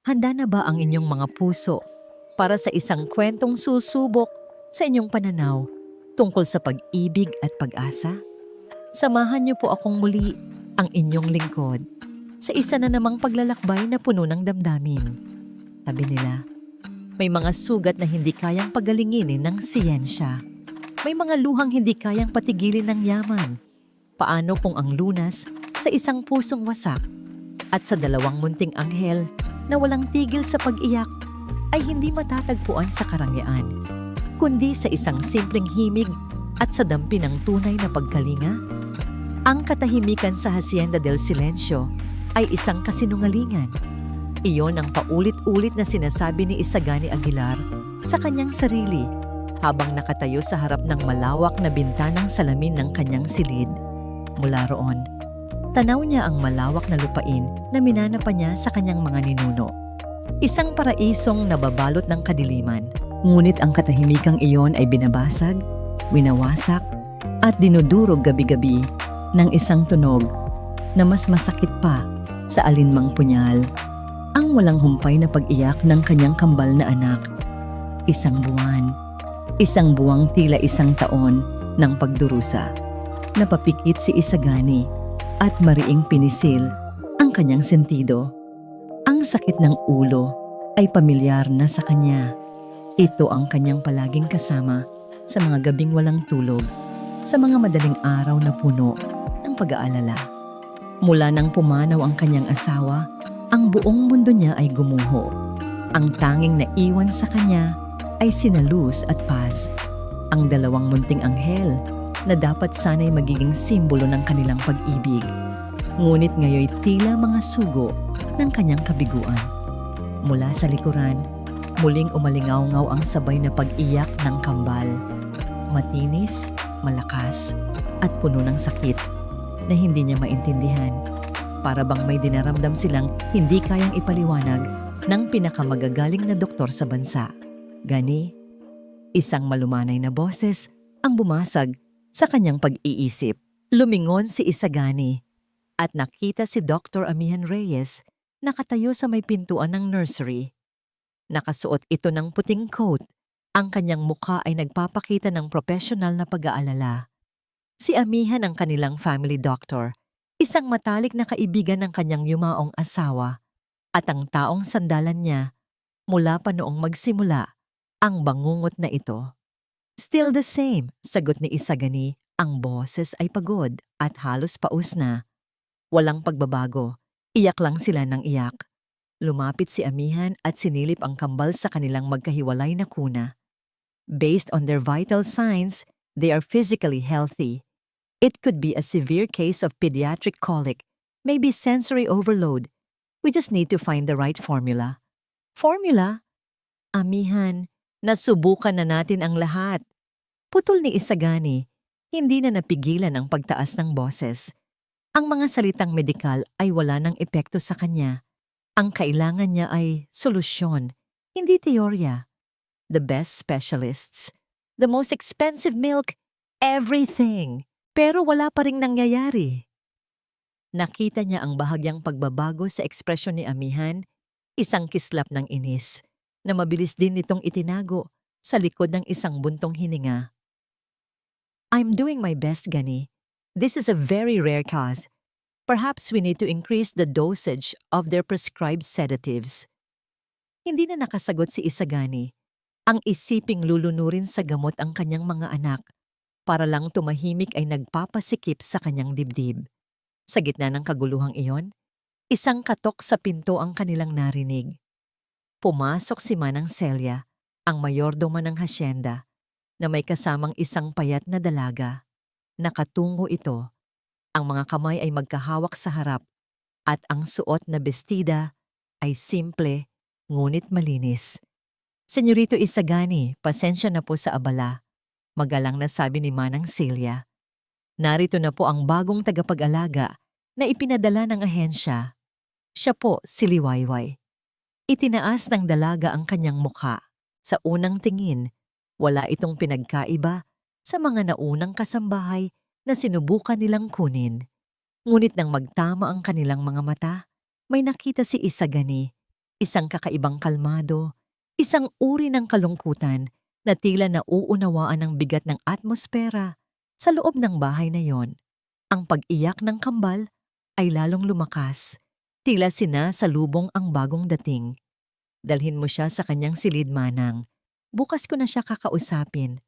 Handa na ba ang inyong mga puso para sa isang kwentong susubok sa inyong pananaw tungkol sa pag-ibig at pag-asa? Samahan niyo po akong muli, ang inyong lingkod, sa isa na namang paglalakbay na puno ng damdamin. Sabi nila, may mga sugat na hindi kayang pagalinginin ng siyensya. May mga luhang hindi kayang patigilin ng yaman. Paano kung ang lunas sa isang pusong wasak at sa dalawang munting anghel na walang tigil sa pag-iyak ay hindi matatagpuan sa karangyaan, kundi sa isang simpleng himig at sa dampi ng tunay na pagkalinga? Ang katahimikan sa Hacienda del Silencio ay isang kasinungalingan. Iyon ang paulit-ulit na sinasabi ni Isagani Aguilar sa kanyang sarili habang nakatayo sa harap ng malawak na bintanang salamin ng kanyang silid. Mula roon, tanaw niya ang malawak na lupain na minanapa niya sa kanyang mga ninuno. Isang paraisong nababalot ng kadiliman, ngunit ang katahimikang iyon ay binabasag, winawasak, at dinudurog gabi-gabi ng isang tunog na mas masakit pa sa alinmang punyal. Ang walang humpay na pag-iyak ng kanyang kambal na anak. Isang buwang tila isang taon ng pagdurusa. Napapikit si Isagani at mariing pinisil ang kanyang sentido. Ang sakit ng ulo ay pamilyar na sa kanya. Ito ang kanyang palaging kasama sa mga gabing walang tulog, sa mga madaling araw na puno ng pag-aalala. Mula nang pumanaw ang kanyang asawa, ang buong mundo niya ay gumuho. Ang tanging naiwan sa kanya ay sina Luz at Paz, ang dalawang munting anghel na dapat sana'y magiging simbolo ng kanilang pag-ibig. Ngunit ngayoy tila mga sugo ng kanyang kabiguan. Mula sa likuran, muling umalingaw-ngaw ang sabay na pag-iyak ng kambal. Matinis, malakas, at puno ng sakit na hindi niya maintindihan. Para bang may dinaramdam silang hindi kayang ipaliwanag ng pinakamagagaling na doktor sa bansa. Gani, isang malumanay na boses ang bumasag sa kanyang pag-iisip. Lumingon si Isagani at nakita si Dr. Amihan Reyes nakatayo sa may pintuan ng nursery. Nakasuot ito ng puting coat. Ang kanyang mukha ay nagpapakita ng profesional na pag-aalala. Si Amihan ang kanilang family doctor, isang matalik na kaibigan ng kanyang yumaong asawa, at ang taong sandalan niya mula pa noong magsimula ang bangungot na ito. Still the same, sagot ni Isagani. Ang boses ay pagod at halos paus na. Walang pagbabago, iyak lang sila ng iyak. Lumapit si Amihan at sinilip ang kambal sa kanilang magkahiwalay na kuna. Based on their vital signs, they are physically healthy. It could be a severe case of pediatric colic, maybe sensory overload. We just need to find the right formula. Formula? Amihan, nasubukan na natin ang lahat. Putol ni Isagani, hindi na napigilan ang pagtaas ng boses. Ang mga salitang medikal ay wala ng epekto sa kanya. Ang kailangan niya ay solusyon, hindi teorya. The best specialists, the most expensive milk, everything. Pero wala pa ring nangyayari. Nakita niya ang bahagyang pagbabago sa ekspresyon ni Amihan, isang kislap ng inis, na mabilis din nitong itinago sa likod ng isang buntong hininga. I'm doing my best, Gani. This is a very rare cause. Perhaps we need to increase the dosage of their prescribed sedatives. Hindi na nakasagot si Isagani. Ang isiping lulunurin sa gamot ang kanyang mga anak, para lang tumahimik ay nagpapasikip sa kanyang dibdib. Sa gitna ng kaguluhang iyon, isang katok sa pinto ang kanilang narinig. Pumasok si Manang Celia, ang mayordoma ng hasyenda, na may kasamang isang payat na dalaga. Nakatungo ito. Ang mga kamay ay magkahawak sa harap at ang suot na bestida ay simple ngunit malinis. Senyorito Isagani, pasensya na po sa abala. Magalang na sabi ni Manang Celia. Narito na po ang bagong tagapag-alaga na ipinadala ng ahensya. Siya po si Liwayway. Itinaas ng dalaga ang kanyang mukha. Sa unang tingin, wala itong pinagkaiba sa mga naunang kasambahay na sinubukan nilang kunin. Ngunit nang magtama ang kanilang mga mata, may nakita si Isagani Isang kakaibang kalmado, isang uri ng kalungkutan na tila nauunawaan ng bigat ng atmosfera sa loob ng bahay na yon. Ang pag-iyak ng kambal ay lalong lumakas, tila sinasalubong ang bagong dating. Dalhin mo siya sa kanyang silid manang. Bukas ko na siya kakausapin.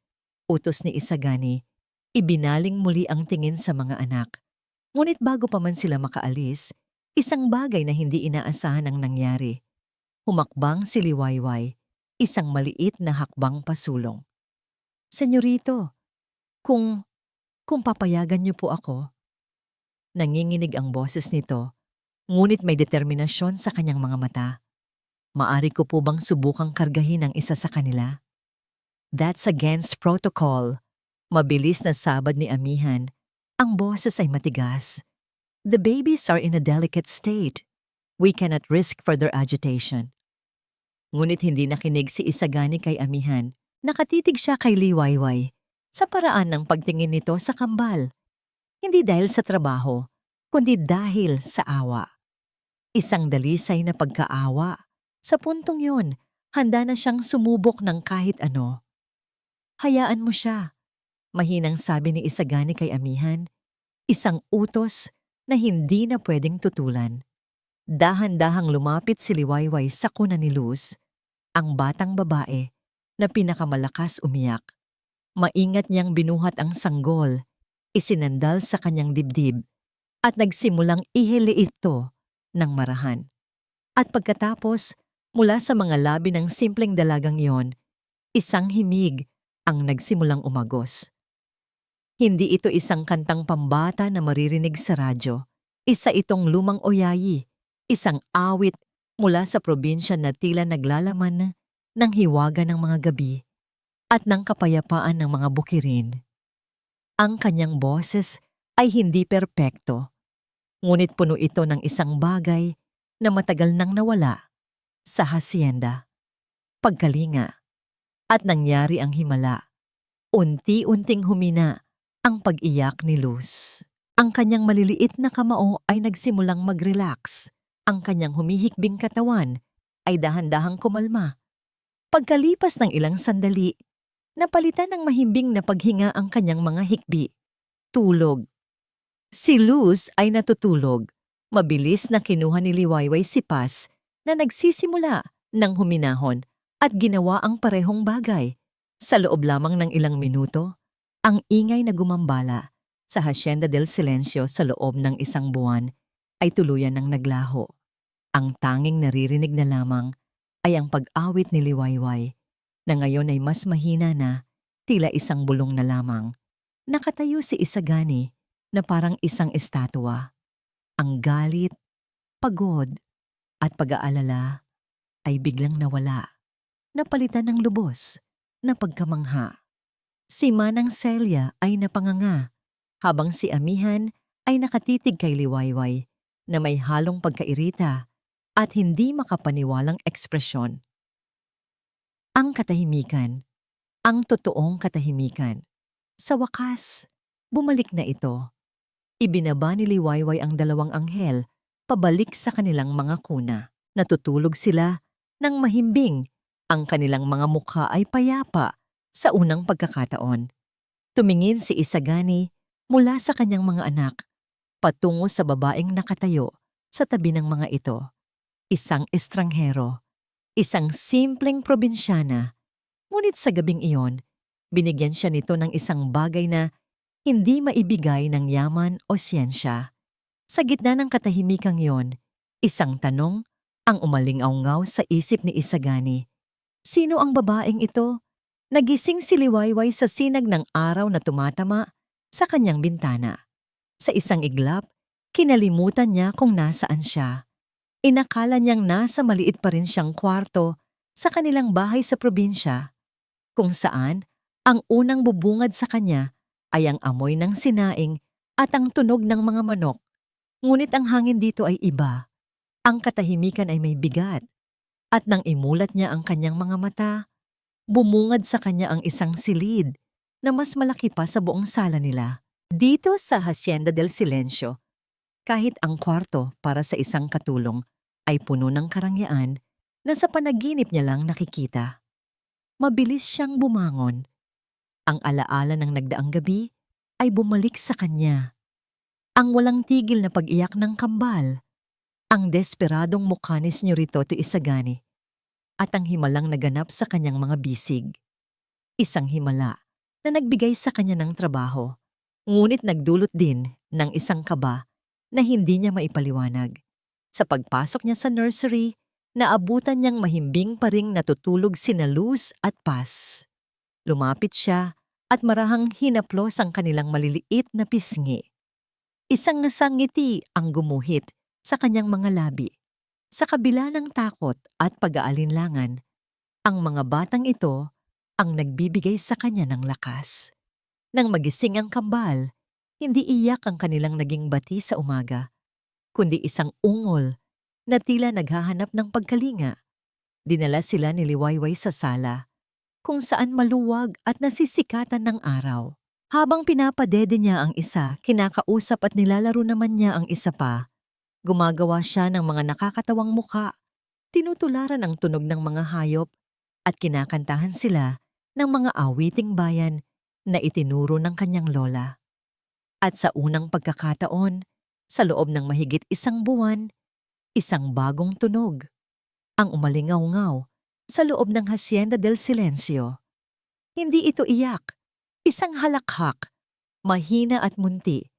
Utos ni Isagani. Ibinaling muli ang tingin sa mga anak. Ngunit bago pa man sila makaalis, isang bagay na hindi inaasahan ang nangyari. Humakbang si Liwayway, isang maliit na hakbang pasulong. Senyorito, kung papayagan niyo po ako. Nanginginig ang boses nito, ngunit may determinasyon sa kanyang mga mata. Maari ko po bang subukang kargahin ang isa sa kanila? That's against protocol. Mabilis na sabad ni Amihan. Ang boses ay matigas. The babies are in a delicate state. We cannot risk further agitation. Ngunit hindi nakinig si Isagani kay Amihan. Nakatitig siya kay Liwayway sa paraan ng pagtingin nito sa kambal. Hindi dahil sa trabaho, kundi dahil sa awa. Isang dalisay na pagkaawa. Sa puntong yun, handa na siyang sumubok ng kahit ano. Hayaan mo siya, mahinang sabi ni Isagani kay Amihan, isang utos na hindi na pwedeng tutulan. Dahan-dahang lumapit si Liwayway sa kuna ni Luz, ang batang babae na pinakamalakas umiyak. Maingat niyang binuhat ang sanggol, isinandal sa kanyang dibdib, at nagsimulang ihili ito ng marahan. At pagkatapos, mula sa mga labi ng simpleng dalagang yon, isang himig ang nagsimulang umagos. Hindi ito isang kantang pambata na maririnig sa radyo. Isa itong lumang oyayi, isang awit mula sa probinsya na tila naglalaman ng hiwaga ng mga gabi at ng kapayapaan ng mga bukirin. Ang kanyang boses ay hindi perpekto, ngunit puno ito ng isang bagay na matagal nang nawala sa hasyenda. Pagkalinga. At nangyari ang himala. Unti-unting humina ang pag-iyak ni Luz. Ang kanyang maliliit na kamao ay nagsimulang mag-relax. Ang kanyang humihikbing katawan ay dahan-dahang kumalma. Pagkalipas ng ilang sandali, napalitan ng mahimbing na paghinga ang kanyang mga hikbi. Tulog. Si Luz ay natutulog. Mabilis na kinuha ni Liwayway si Paz na nagsisimula ng huminahon at ginawa ang parehong bagay. Sa loob lamang ng ilang minuto, ang ingay na gumambala sa Hacienda del Silencio sa loob ng isang buwan ay tuluyan ng naglaho. Ang tanging naririnig na lamang ay ang pag-awit ni Liwayway na ngayon ay mas mahina na, tila isang bulong na lamang. Nakatayo si Isagani na parang isang estatwa. Ang galit, pagod, at pag-aalala ay biglang nawala. Napalitan ng lubos na pagkamangha. Si Manang Celia ay napanganga, habang si Amihan ay nakatitig kay Liwayway na may halong pagkairita at hindi makapaniwalang ekspresyon. Ang katahimikan, ang totoong katahimikan. Sa wakas, bumalik na ito. Ibinaba ni Liwayway ang dalawang anghel pabalik sa kanilang mga kuna. Natutulog sila ng mahimbing. Ang kanilang mga mukha ay payapa sa unang pagkakataon. Tumingin si Isagani mula sa kanyang mga anak patungo sa babaeng nakatayo sa tabi ng mga ito. Isang estranghero, isang simpleng probinsyana. Ngunit sa gabing iyon, binigyan siya nito ng isang bagay na hindi maibigay ng yaman o siyensya. Sa gitna ng katahimikang iyon, isang tanong ang umalingaw-ngaw sa isip ni Isagani. Sino ang babaeng ito? Nagising si Liwayway sa sinag ng araw na tumatama sa kanyang bintana. Sa isang iglap, kinalimutan niya kung nasaan siya. Inakala niyang nasa maliit pa rin siyang kwarto sa kanilang bahay sa probinsya, kung saan ang unang bubungad sa kanya ay ang amoy ng sinaing at ang tunog ng mga manok. Ngunit ang hangin dito ay iba. Ang katahimikan ay may bigat. At nang imulat niya ang kanyang mga mata, bumungad sa kanya ang isang silid na mas malaki pa sa buong sala nila. Dito sa Hacienda del Silencio, kahit ang kwarto para sa isang katulong ay puno ng karangyaan, na sa panaginip niya lang nakikita. Mabilis siyang bumangon. Ang alaala ng nagdaang gabi ay bumalik sa kanya. Ang walang tigil na pag-iyak ng kambal, ang desperadong mukha ni Senyorito Isagani, at ang himalang naganap sa kanyang mga bisig. Isang himala na nagbigay sa kanya ng trabaho, ngunit nagdulot din ng isang kaba na hindi niya maipaliwanag. Sa pagpasok niya sa nursery, naabutan niyang mahimbing pa ring natutulog sina Luz at Paz. Lumapit siya at marahang hinaplos ang kanilang maliliit na pisngi. Isang ngasang ngiti ang gumuhit sa kanyang mga labi. Sa kabila ng takot at pag-aalinlangan, ang mga batang ito ang nagbibigay sa kanya ng lakas. Nang magising ang kambal, hindi iyak ang kanilang naging bati sa umaga, kundi isang ungol na tila naghahanap ng pagkalinga. Dinala sila ni Liwayway sa sala, kung saan maluwag at nasisikatan ng araw. Habang pinapadede niya ang isa, kinakausap at nilalaro naman niya ang isa pa. Gumagawa siya ng mga nakakatawang muka, tinutularan ang tunog ng mga hayop, at kinakantahan sila ng mga awiting bayan na itinuro ng kanyang lola. At sa unang pagkakataon, sa loob ng mahigit isang buwan, isang bagong tunog ang umalingaw-ngaw sa loob ng Hacienda del Silencio. Hindi ito iyak, isang halakhak, mahina at munti,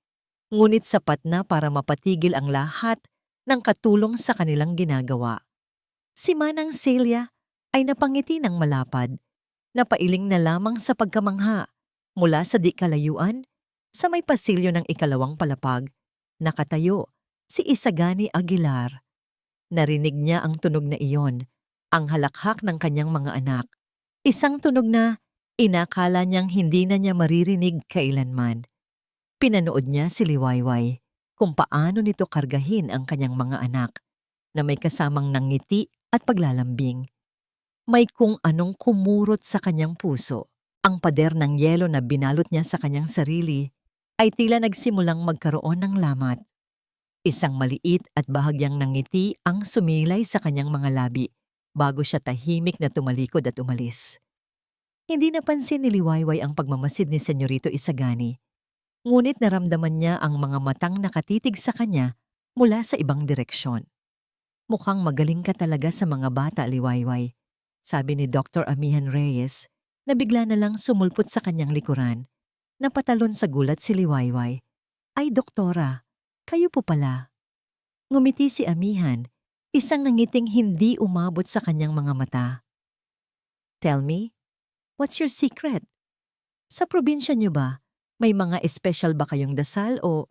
ngunit sapat na para mapatigil ang lahat ng katulong sa kanilang ginagawa. Si Manang Celia ay napangiti ng malapad, napailing na lamang sa pagkamangha mula sa di kalayuan sa may pasilyo ng ikalawang palapag. Nakatayo si Isagani Aguilar. Narinig niya ang tunog na iyon, ang halakhak ng kanyang mga anak. Isang tunog na inakala niyang hindi na niya maririnig kailanman. Pinanood niya si Liwayway kung paano nito kargahin ang kanyang mga anak na may kasamang nangiti at paglalambing. May kung anong kumurot sa kanyang puso. Ang pader ng yelo na binalot niya sa kanyang sarili ay tila nagsimulang magkaroon ng lamat. Isang maliit at bahagyang nangiti ang sumilay sa kanyang mga labi bago siya tahimik na tumalikod at umalis. Hindi napansin ni Liwayway ang pagmamasid ni Senyorito Isagani, ngunit naramdaman niya ang mga matang nakatitig sa kanya mula sa ibang direksyon. Mukhang magaling ka talaga sa mga bata, Liwayway, sabi ni Dr. Amihan Reyes na bigla na lang sumulpot sa kanyang likuran. Napatalon sa gulat si Liwayway. Ay, doktora, kayo po pala. Ngumiti si Amihan, isang nangiting hindi umabot sa kanyang mga mata. Tell me, what's your secret? Sa probinsya niyo ba, may mga espesyal ba kayong dasal o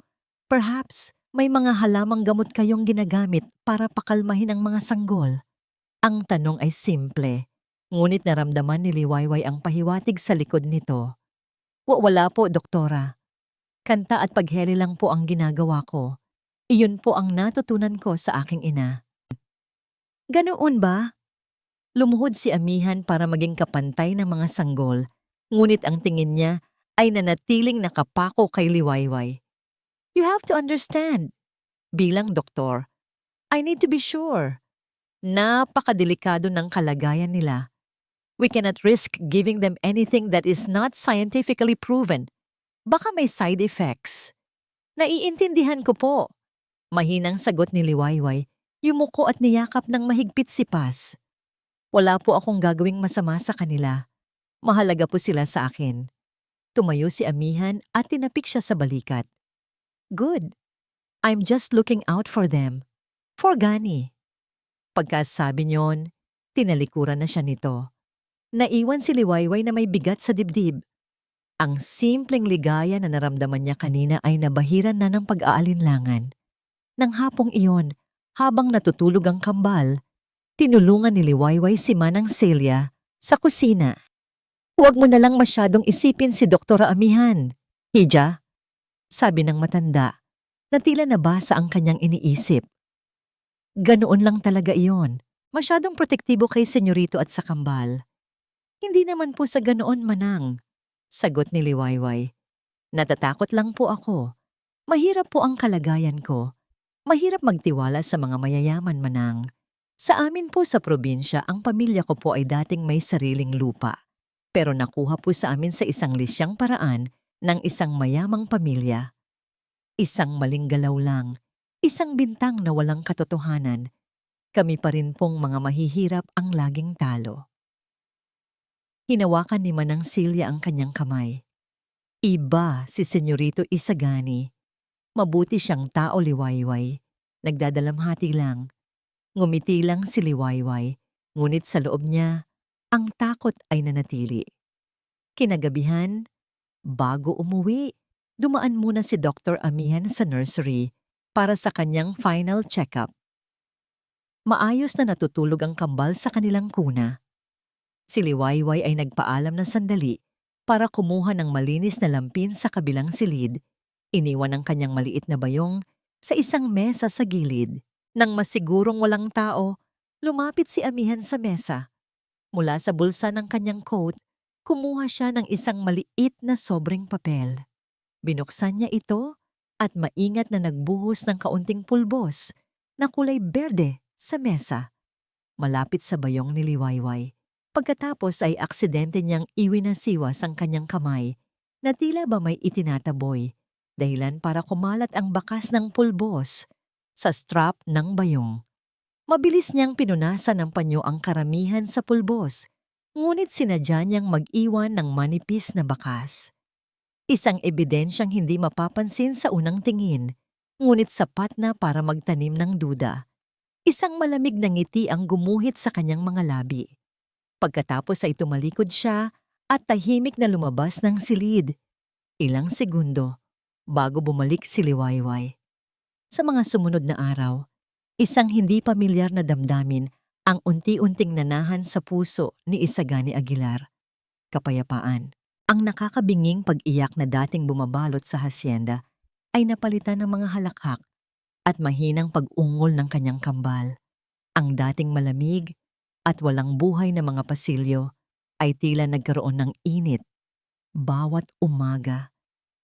perhaps may mga halamang gamot kayong ginagamit para pakalmahin ang mga sanggol? Ang tanong ay simple, ngunit naramdaman ni Liwayway ang pahiwatig sa likod nito. Wala po, doktora. Kanta at pagheli lang po ang ginagawa ko. Iyon po ang natutunan ko sa aking ina. Ganoon ba? Lumuhod si Amihan para maging kapantay ng mga sanggol, ngunit ang tingin niya ay nanatiling nakapako kay Liwayway. You have to understand. Bilang doktor, I need to be sure. Napakadelikado ng kalagayan nila. We cannot risk giving them anything that is not scientifically proven. Baka may side effects. Naiintindihan ko po. Mahinang sagot ni Liwayway, yumuko at niyakap ng mahigpit si Paz. Wala po akong gagawing masama sa kanila. Mahalaga po sila sa akin. Tumayo si Amihan at tinapik siya sa balikat. Good. I'm just looking out for them. For Gani. Pagkasabi niyon, tinalikuran na siya nito. Naiwan si Liwayway na may bigat sa dibdib. Ang simpleng ligaya na naramdaman niya kanina ay nabahiran na ng pag-aalinlangan. Nang hapong iyon, habang natutulog ang kambal, tinulungan ni Liwayway si Manang Celia sa kusina. Huwag mo na lang masyadong isipin si Doktora Amihan, Hija, sabi ng matanda, na tila nabasa ang kanyang iniisip. Ganoon lang talaga iyon, masyadong protektibo kay Senyorito at sa kambal. Hindi naman po sa ganoon, Manang, sagot ni Liwayway. Natatakot lang po ako. Mahirap po ang kalagayan ko. Mahirap magtiwala sa mga mayayaman, Manang. Sa amin po sa probinsya, ang pamilya ko po ay dating may sariling lupa. Pero nakuha po sa amin sa isang lisyang paraan ng isang mayamang pamilya. Isang maling galaw lang, isang bintang na walang katotohanan. Kami pa rin pong mga mahihirap ang laging talo. Hinawakan ni Manang Silya ang kanyang kamay. Iba si Senyorito Isagani. Mabuti siyang tao, Liwayway. Nagdadalamhati lang. Ngumiti lang si Liwayway, ngunit sa loob niya, ang takot ay nanatili. Kinagabihan, bago umuwi, dumaan muna si Dr. Amihan sa nursery para sa kanyang final check-up. Maayos na natutulog ang kambal sa kanilang kuna. Si Liwayway ay nagpaalam na sandali para kumuha ng malinis na lampin sa kabilang silid. Iniwan ang kanyang maliit na bayong sa isang mesa sa gilid. Nang masigurong walang tao, lumapit si Amihan sa mesa. Mula sa bulsa ng kanyang coat, kumuha siya ng isang maliit na sobreng papel. Binuksan niya ito at maingat na nagbuhos ng kaunting pulbos na kulay berde sa mesa, malapit sa bayong ni Liwayway. Pagkatapos ay aksidente niyang iwinasiwas ang kanyang kamay na tila ba may itinataboy, dahilan para kumalat ang bakas ng pulbos sa strap ng bayong. Mabilis niyang pinunasan ng panyo ang karamihan sa pulbos, ngunit sinadya niyang mag-iwan ng manipis na bakas. Isang ebidensyang hindi mapapansin sa unang tingin, ngunit sapat na para magtanim ng duda. Isang malamig na ngiti ang gumuhit sa kanyang mga labi. Pagkatapos ay tumalikod siya at tahimik na lumabas ng silid. Ilang segundo bago bumalik si Liwayway. Sa mga sumunod na araw, isang hindi pamilyar na damdamin ang unti-unting nanahan sa puso ni Isagani Aguilar. Kapayapaan. Ang nakakabinging pag-iyak na dating bumabalot sa hasyenda ay napalitan ng mga halakhak at mahinang pag-ungol ng kanyang kambal. Ang dating malamig at walang buhay na mga pasilyo ay tila nagkaroon ng init bawat umaga.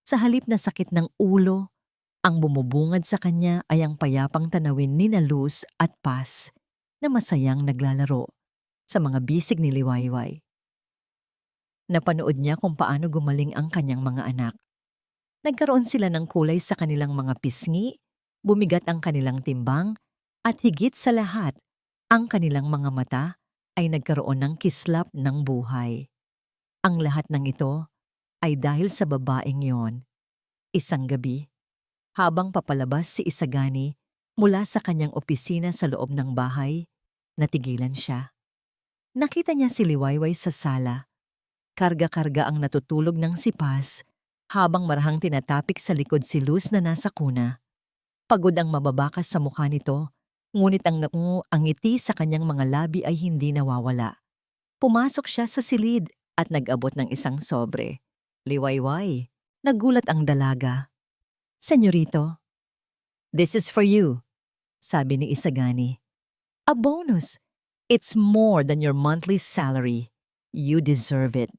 Sa halip na sakit ng ulo, ang bumubungad sa kanya ay ang payapang tanawin ni na Luz at Paz na masayang naglalaro sa mga bisig ni Liwayway. Napanood niya kung paano gumaling ang kanyang mga anak. Nagkaroon sila ng kulay sa kanilang mga pisngi, bumigat ang kanilang timbang, at higit sa lahat, ang kanilang mga mata ay nagkaroon ng kislap ng buhay. Ang lahat ng ito ay dahil sa babaeng yon. Isang gabi, habang papalabas si Isagani mula sa kanyang opisina sa loob ng bahay, natigilan siya. Nakita niya si Liwayway sa sala. Karga-karga ang natutulog ng si Paz habang marahang tinatapik sa likod si Luz na nasa kuna. Pagod ang mababakas sa mukha nito, ngunit ang ngiti sa kanyang mga labi ay hindi nawawala. Pumasok siya sa silid at nag-abot ng isang sobre. Liwayway, nagulat ang dalaga. Senyorito, this is for you, sabi ni Isagani. A bonus. It's more than your monthly salary. You deserve it.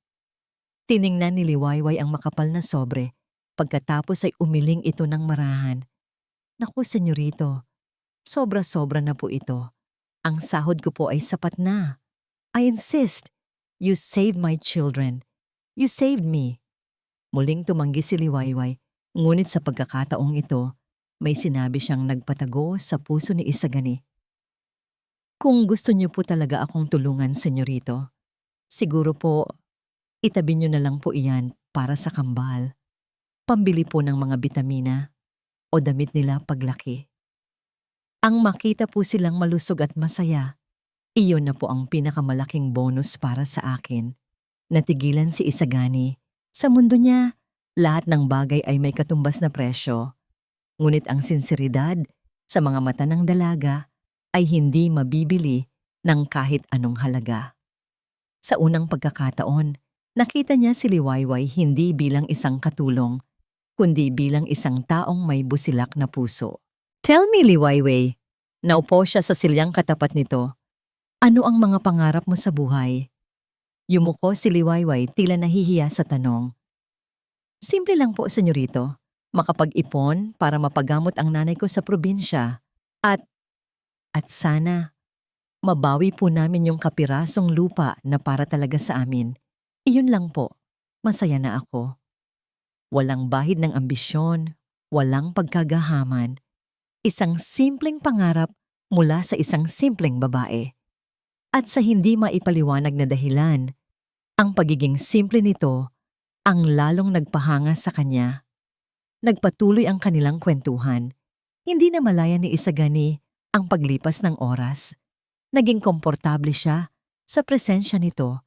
Tiningnan ni Liwayway ang makapal na sobre. Pagkatapos ay umiling ito ng marahan. Naku, senyorito, sobra-sobra na po ito. Ang sahod ko po ay sapat na. I insist. You saved my children. You saved me. Muling tumanggi si Liwayway, ngunit sa pagkakataong ito, may sinabi siyang nagpatago sa puso ni Isagani. Kung gusto niyo po talaga akong tulungan, senyorito, siguro po, itabi niyo na lang po iyan para sa kambal. Pambili po ng mga bitamina o damit nila paglaki. Ang makita po silang malusog at masaya, iyon na po ang pinakamalaking bonus para sa akin. Natigilan si Isagani. Sa mundo niya, lahat ng bagay ay may katumbas na presyo. Ngunit ang sinseridad sa mga mata ng dalaga ay hindi mabibili ng kahit anong halaga. Sa unang pagkakataon, nakita niya si Liwayway hindi bilang isang katulong, kundi bilang isang taong may busilak na puso. Tell me, Liwayway, naupo siya sa silyang katapat nito. Ano ang mga pangarap mo sa buhay? Yumuko si Liwayway tila nahihiya sa tanong. Simple lang po, senyorito. Makapag-ipon para mapagamot ang nanay ko sa probinsya. At sana Mabawi po namin yung kapirasong lupa na para talaga sa amin. Iyon lang po. Masaya na ako. Walang bahid ng ambisyon, walang pagkagahaman. Isang simpleng pangarap mula sa isang simpleng babae. At sa hindi maipaliwanag na dahilan, ang pagiging simple nito ang lalong nagpahanga sa kanya. Nagpatuloy ang kanilang kwentuhan. Hindi na malaya ni Isagani ang paglipas ng oras. Naging komportable siya sa presensya nito.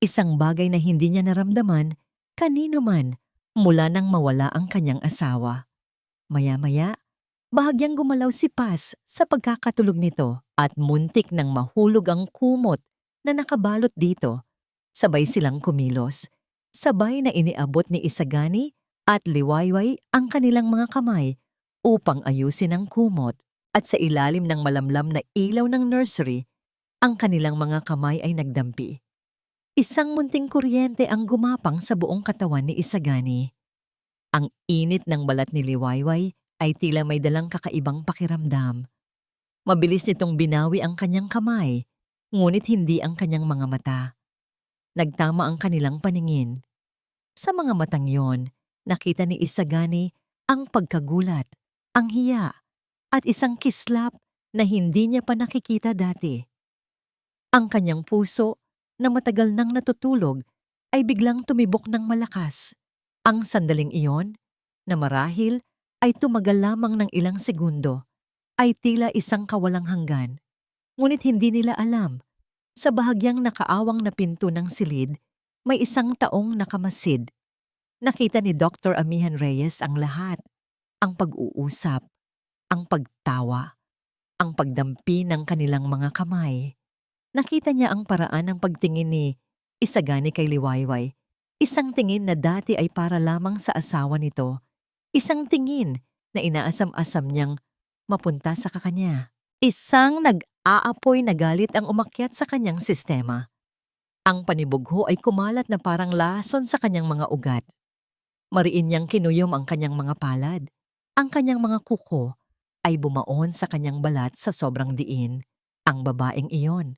Isang bagay na hindi niya naramdaman kanino man mula nang mawala ang kanyang asawa. Maya-maya, bahagyang gumalaw si Paz sa pagkakatulog nito at muntik nang mahulog ang kumot na nakabalot dito. Sabay silang kumilos. Sabay na iniabot ni Isagani at Liwayway ang kanilang mga kamay upang ayusin ang kumot. At sa ilalim ng malamlam na ilaw ng nursery, ang kanilang mga kamay ay nagdampi. Isang munting kuryente ang gumapang sa buong katawan ni Isagani. Ang init ng balat ni Liwayway ay tila may dalang kakaibang pakiramdam. Mabilis nitong binawi ang kanyang kamay, ngunit hindi ang kanyang mga mata. Nagtama ang kanilang paningin. Sa mga matang yon, nakita ni Isagani ang pagkagulat, ang hiya, at isang kislap na hindi niya pa nakikita dati. Ang kanyang puso, na matagal nang natutulog, ay biglang tumibok ng malakas. Ang sandaling iyon, na marahil ay tumagal lamang ng ilang segundo, ay tila isang kawalang hanggan. Ngunit hindi nila alam, sa bahagyang nakaawang na pinto ng silid, may isang taong nakamasid. Nakita ni Dr. Amihan Reyes ang lahat, ang pag-uusap, ang pagtawa, ang pagdampi ng kanilang mga kamay. Nakita niya ang paraan ng pagtingin ni Isagani kay Liwayway. Isang tingin na dati ay para lamang sa asawa nito. Isang tingin na inaasam-asam niyang mapunta sa kakanya. Isang nag-aapoy na galit ang umakyat sa kanyang sistema. Ang panibugho ay kumalat na parang lason sa kanyang mga ugat. Mariin niyang kinuyom ang kanyang mga palad. Ang kanyang mga kuko ay bumaon sa kanyang balat sa sobrang diin. Ang babaeng iyon,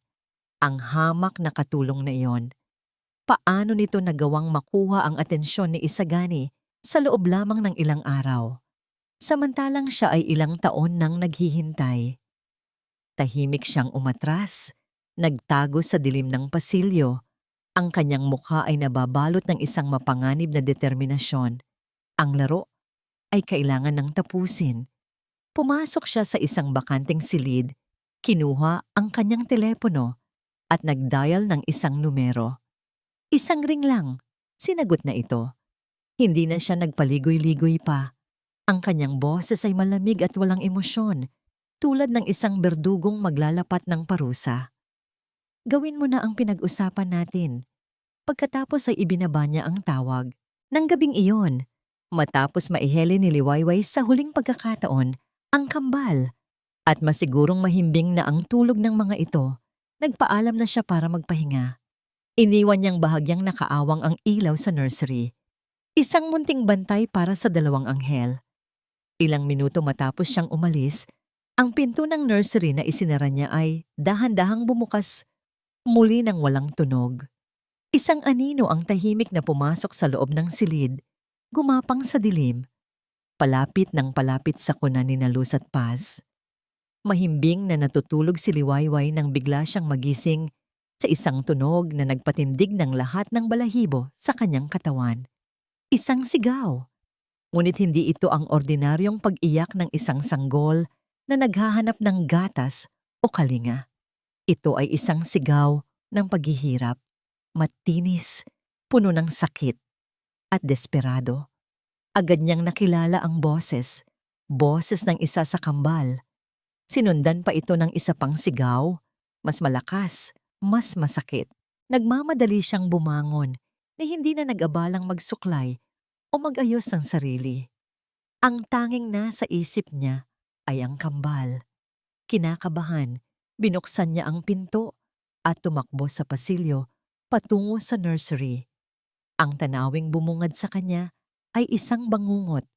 ang hamak na katulong na iyon. Paano nito nagawang makuha ang atensyon ni Isagani sa loob lamang ng ilang araw? Samantalang siya ay ilang taon nang naghihintay. Tahimik siyang umatras, nagtago sa dilim ng pasilyo. Ang kanyang mukha ay nababalot ng isang mapanganib na determinasyon. Ang laro ay kailangan ng tapusin. Pumasok siya sa isang bakanteng silid, kinuha ang kanyang telepono at nag-dial ng isang numero. Isang ring lang, sinagot na ito. Hindi na siya nagpaligoy-ligoy pa. Ang kanyang boses ay malamig at walang emosyon, tulad ng isang berdugong maglalapat ng parusa. Gawin mo na ang pinag-usapan natin. Pagkatapos ay ibinaba niya ang tawag. Nang gabing iyon, matapos maiheli ni Liwayway sa huling pagkakataon, ang kambal, at masigurong mahimbing na ang tulog ng mga ito, nagpaalam na siya para magpahinga. Iniwan niyang bahagyang nakaawang ang ilaw sa nursery. Isang munting bantay para sa dalawang anghel. Ilang minuto matapos siyang umalis, ang pinto ng nursery na isinara niya ay dahan-dahang bumukas muli ng walang tunog. Isang anino ang tahimik na pumasok sa loob ng silid, gumapang sa dilim, palapit ng palapit sa kuna ni Luz at Paz. Mahimbing na natutulog si Liwayway nang bigla siyang magising sa isang tunog na nagpatindig ng lahat ng balahibo sa kanyang katawan. Isang sigaw. Ngunit hindi ito ang ordinaryong pag-iyak ng isang sanggol na naghahanap ng gatas o kalinga. Ito ay isang sigaw ng paghihirap, matinis, puno ng sakit, at desperado. Agad niyang nakilala ang boses ng isa sa kambal. Sinundan pa ito ng isa pang sigaw, mas malakas, mas masakit. Nagmamadali siyang bumangon na hindi na nag-abalang magsuklay o mag-ayos ng sarili. Ang tanging nasa isip niya ay ang kambal. Kinakabahan, binuksan niya ang pinto at tumakbo sa pasilyo patungo sa nursery. Ang tanawing bumungad sa kanya ay isang bangungot.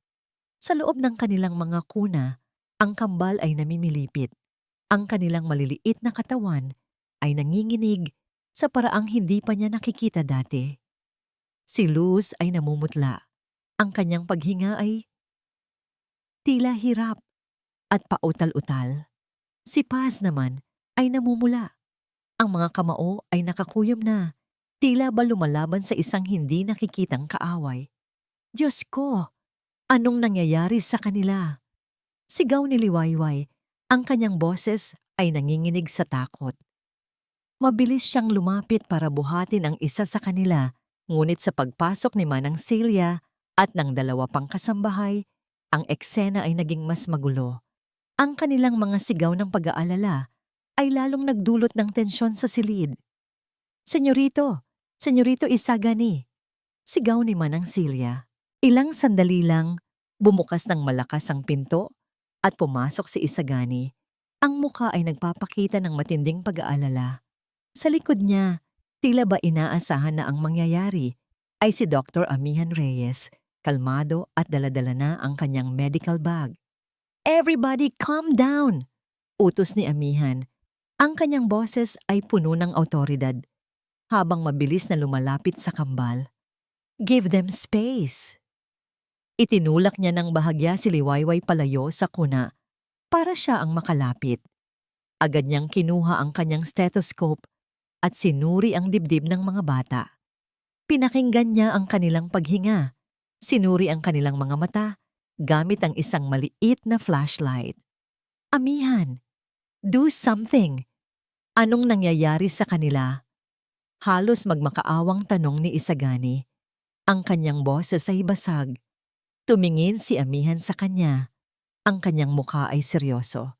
Sa loob ng kanilang mga kuna, ang kambal ay namimilipit. Ang kanilang maliliit na katawan ay nanginginig sa paraang hindi pa niya nakikita dati. Si Luz ay namumutla. Ang kanyang paghinga ay tila hirap at pautal-utal. Si Paz naman ay namumula. Ang mga kamao ay nakakuyom na, tila ba lumalaban sa isang hindi nakikitang kaaway. Diyos ko, anong nangyayari sa kanila? Sigaw ni Liwayway, ang kanyang boses ay nanginginig sa takot. Mabilis siyang lumapit para buhatin ang isa sa kanila, ngunit sa pagpasok ni Manang Celia at ng dalawa pang kasambahay, ang eksena ay naging mas magulo. Ang kanilang mga sigaw ng pag-aalala ay lalong nagdulot ng tensyon sa silid. Senyorito! Senyorito Isagani! Sigaw ni Manang Celia. Ilang sandali lang, bumukas ng malakas ang pinto at pumasok si Isagani. Ang mukha ay nagpapakita ng matinding pag-aalala. Sa likod niya, tila ba inaasahan na ang mangyayari ay si Dr. Amihan Reyes, kalmado at daladala na ang kanyang medical bag. Everybody calm down! Utos ni Amihan. Ang kanyang boses ay puno ng awtoridad, habang mabilis na lumalapit sa kambal. Give them space! Itinulak niya ng bahagya si Liwayway palayo sa kuna para siya ang makalapit. Agad niyang kinuha ang kanyang stethoscope at sinuri ang dibdib ng mga bata. Pinakinggan niya ang kanilang paghinga. Sinuri ang kanilang mga mata gamit ang isang maliit na flashlight. Amihan, do something! Anong nangyayari sa kanila? Halos magmakaawang tanong ni Isagani. Ang kanyang boses ay basag. Tumingin si Amihan sa kanya. Ang kanyang mukha ay seryoso.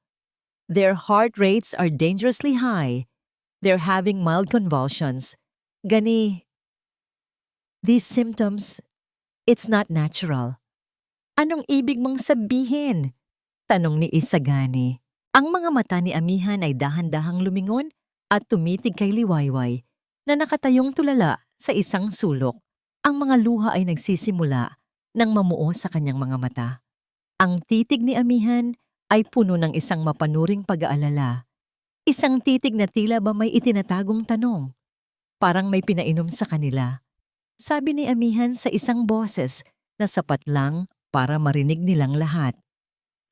Their heart rates are dangerously high. They're having mild convulsions. Gani. These symptoms, it's not natural. Anong ibig mong sabihin? Tanong ni Isagani. Ang mga mata ni Amihan ay dahan-dahang lumingon at tumitig kay Liwayway na nakatayong tulala sa isang sulok. Ang mga luha ay nagsisimula nang mamuo sa kanyang mga mata. Ang titig ni Amihan ay puno ng isang mapanuring pag-aalala. Isang titig na tila ba may itinatagong tanong. Parang may pinainom sa kanila. Sabi ni Amihan sa isang boses na sapat lang para marinig nilang lahat.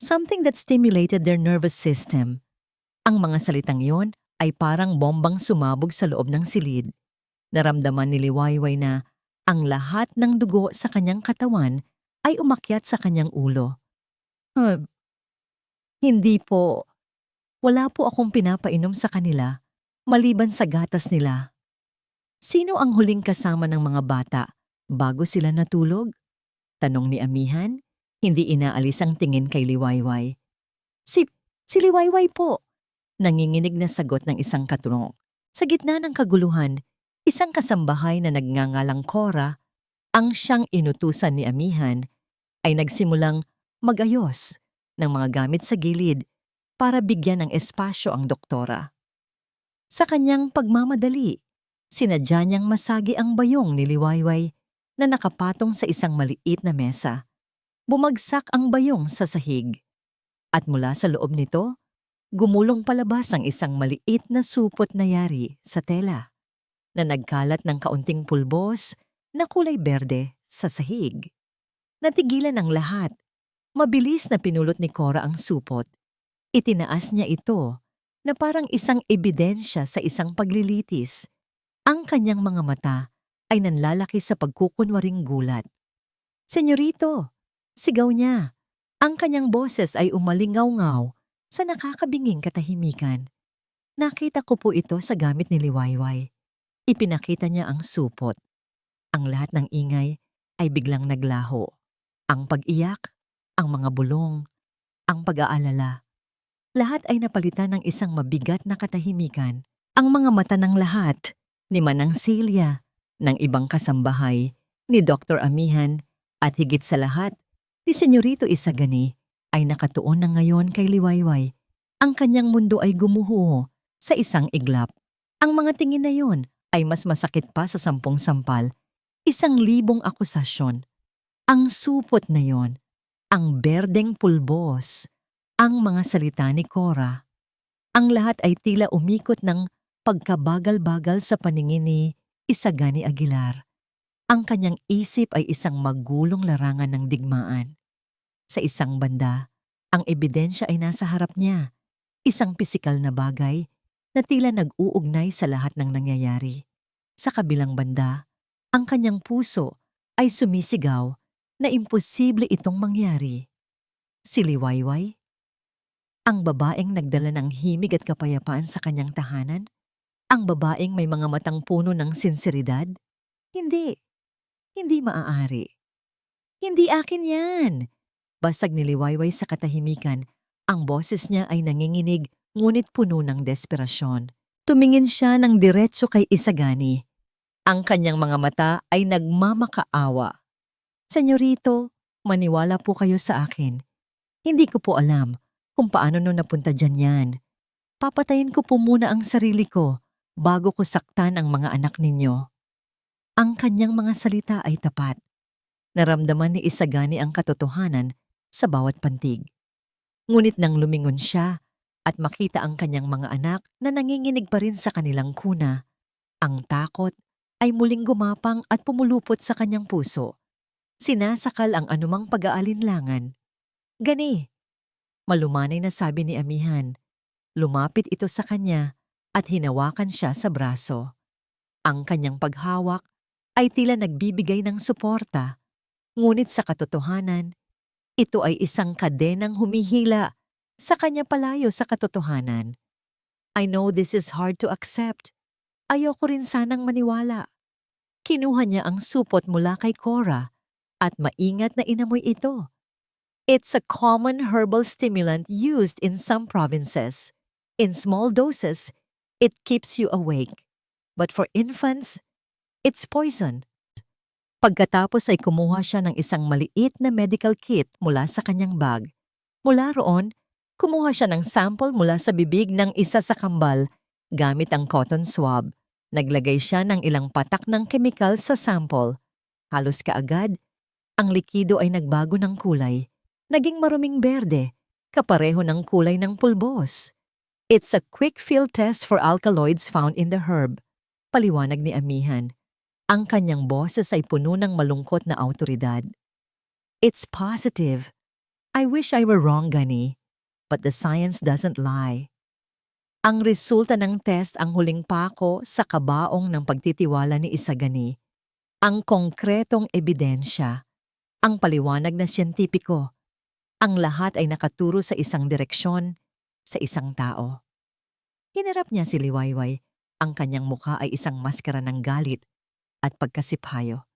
Something that stimulated their nervous system. Ang mga salitang yon ay parang bombang sumabog sa loob ng silid. Naramdaman ni Liwayway na ang lahat ng dugo sa kanyang katawan ay umakyat sa kanyang ulo. Hindi po. Wala po akong pinapainom sa kanila, maliban sa gatas nila. Sino ang huling kasama ng mga bata bago sila natulog? Tanong ni Amihan, hindi inaalis ang tingin kay Liwayway. Si Liwayway po. Nanginginig na sagot ng isang katurong. Sa gitna ng kaguluhan, isang kasambahay na nagngangalang Cora, ang siyang inutusan ni Amihan, ay nagsimulang mag-ayos ng mga gamit sa gilid para bigyan ng espasyo ang doktora. Sa kanyang pagmamadali, sinadya niyang masagi ang bayong ni Liwayway na nakapatong sa isang maliit na mesa. Bumagsak ang bayong sa sahig. At mula sa loob nito, gumulong palabas ang isang maliit na supot na yari sa tela na nagkalat ng kaunting pulbos na kulay berde sa sahig. Natigilan ang lahat. Mabilis na pinulot ni Cora ang supot. Itinaas niya ito na parang isang ebidensya sa isang paglilitis. Ang kanyang mga mata ay nanlalaki sa pagkukunwaring gulat. Senyorito! Sigaw niya. Ang kanyang boses ay umalingaw-ngaw sa nakakabinging katahimikan. Nakita ko po ito sa gamit ni Liwayway. Ipinakita niya ang supot. Ang lahat ng ingay ay biglang naglaho. Ang pag-iyak, ang mga bulong, ang pag-aalala. Lahat ay napalitan ng isang mabigat na katahimikan. Ang mga mata ng lahat, ni Manang Celia, ng ibang kasambahay, ni Dr. Amihan, at higit sa lahat, ni Senyorito Isagani, ay nakatuon na ngayon kay Liwayway. Ang kanyang mundo ay gumuho sa isang iglap. Ang mga tingin na yon ay mas masakit pa sa 10 sampal, 1,000 akusasyon. Ang supot na yon, ang berdeng pulbos, ang mga salita ni Cora. Ang lahat ay tila umikot ng pagkabagal-bagal sa paningin ni Isagani Aguilar. Ang kanyang isip ay isang magulong larangan ng digmaan. Sa isang banda, ang ebidensya ay nasa harap niya, isang pisikal na bagay na tila nag-uugnay sa lahat ng nangyayari. Sa kabilang banda, ang kanyang puso ay sumisigaw na imposible itong mangyari. Si Liwayway, ang babaeng nagdala ng himig at kapayapaan sa kanyang tahanan? Ang babaeng may mga matang puno ng sinseridad? Hindi, hindi maaari. Hindi akin yan. Basag ni Liwayway sa katahimikan. Ang boses niya ay nanginginig ngunit puno ng desperasyon. Tumingin siya ng diretso kay Isagani. Ang kanyang mga mata ay nagmamakaawa. Senyorito, maniwala po kayo sa akin. Hindi ko po alam kung paano napunta dyan yan. Papatayin ko po muna ang sarili ko bago ko saktan ang mga anak ninyo. Ang kanyang mga salita ay tapat. Naramdaman ni Isagani ang katotohanan sa bawat pantig. Ngunit nang lumingon siya at makita ang kanyang mga anak na nanginginig pa rin sa kanilang kuna, ang takot ay muling gumapang at pumulupot sa kanyang puso. Sinasakal ang anumang pag-aalinlangan. Gani, malumanay na sabi ni Amihan. Lumapit ito sa kanya at hinawakan siya sa braso. Ang kanyang paghawak ay tila nagbibigay ng suporta, ngunit sa katotohanan, ito ay isang kadenang humihila sa kanya palayo sa katotohanan. I know this is hard to accept. Ayoko rin sanang maniwala. Kinuha niya ang supot mula kay Cora at maingat na inamoy ito. It's a common herbal stimulant used in some provinces. In small doses, it keeps you awake. But for infants, it's poison. Pagkatapos ay kumuha siya ng isang maliit na medical kit mula sa kanyang bag. Mula roon, kumuha siya ng sample mula sa bibig ng isa sa kambal gamit ang cotton swab. Naglagay siya ng ilang patak ng kemikal sa sample. Halos kaagad, ang likido ay nagbago ng kulay. Naging maruming berde, kapareho ng kulay ng pulbos. It's a quick field test for alkaloids found in the herb, paliwanag ni Amihan. Ang kanyang boses ay puno ng malungkot na awtoridad. It's positive. I wish I were wrong, Gani, but the science doesn't lie. Ang resulta ng test ang huling pako sa kabaong ng pagtitiwala ni Isagani. Ang konkretong ebidensya, ang paliwanag na siyentipiko. Ang lahat ay nakaturo sa isang direksyon, sa isang tao. Hinarap niya si Liwayway. Ang kanyang mukha ay isang maskara ng galit at pagkasiphayo.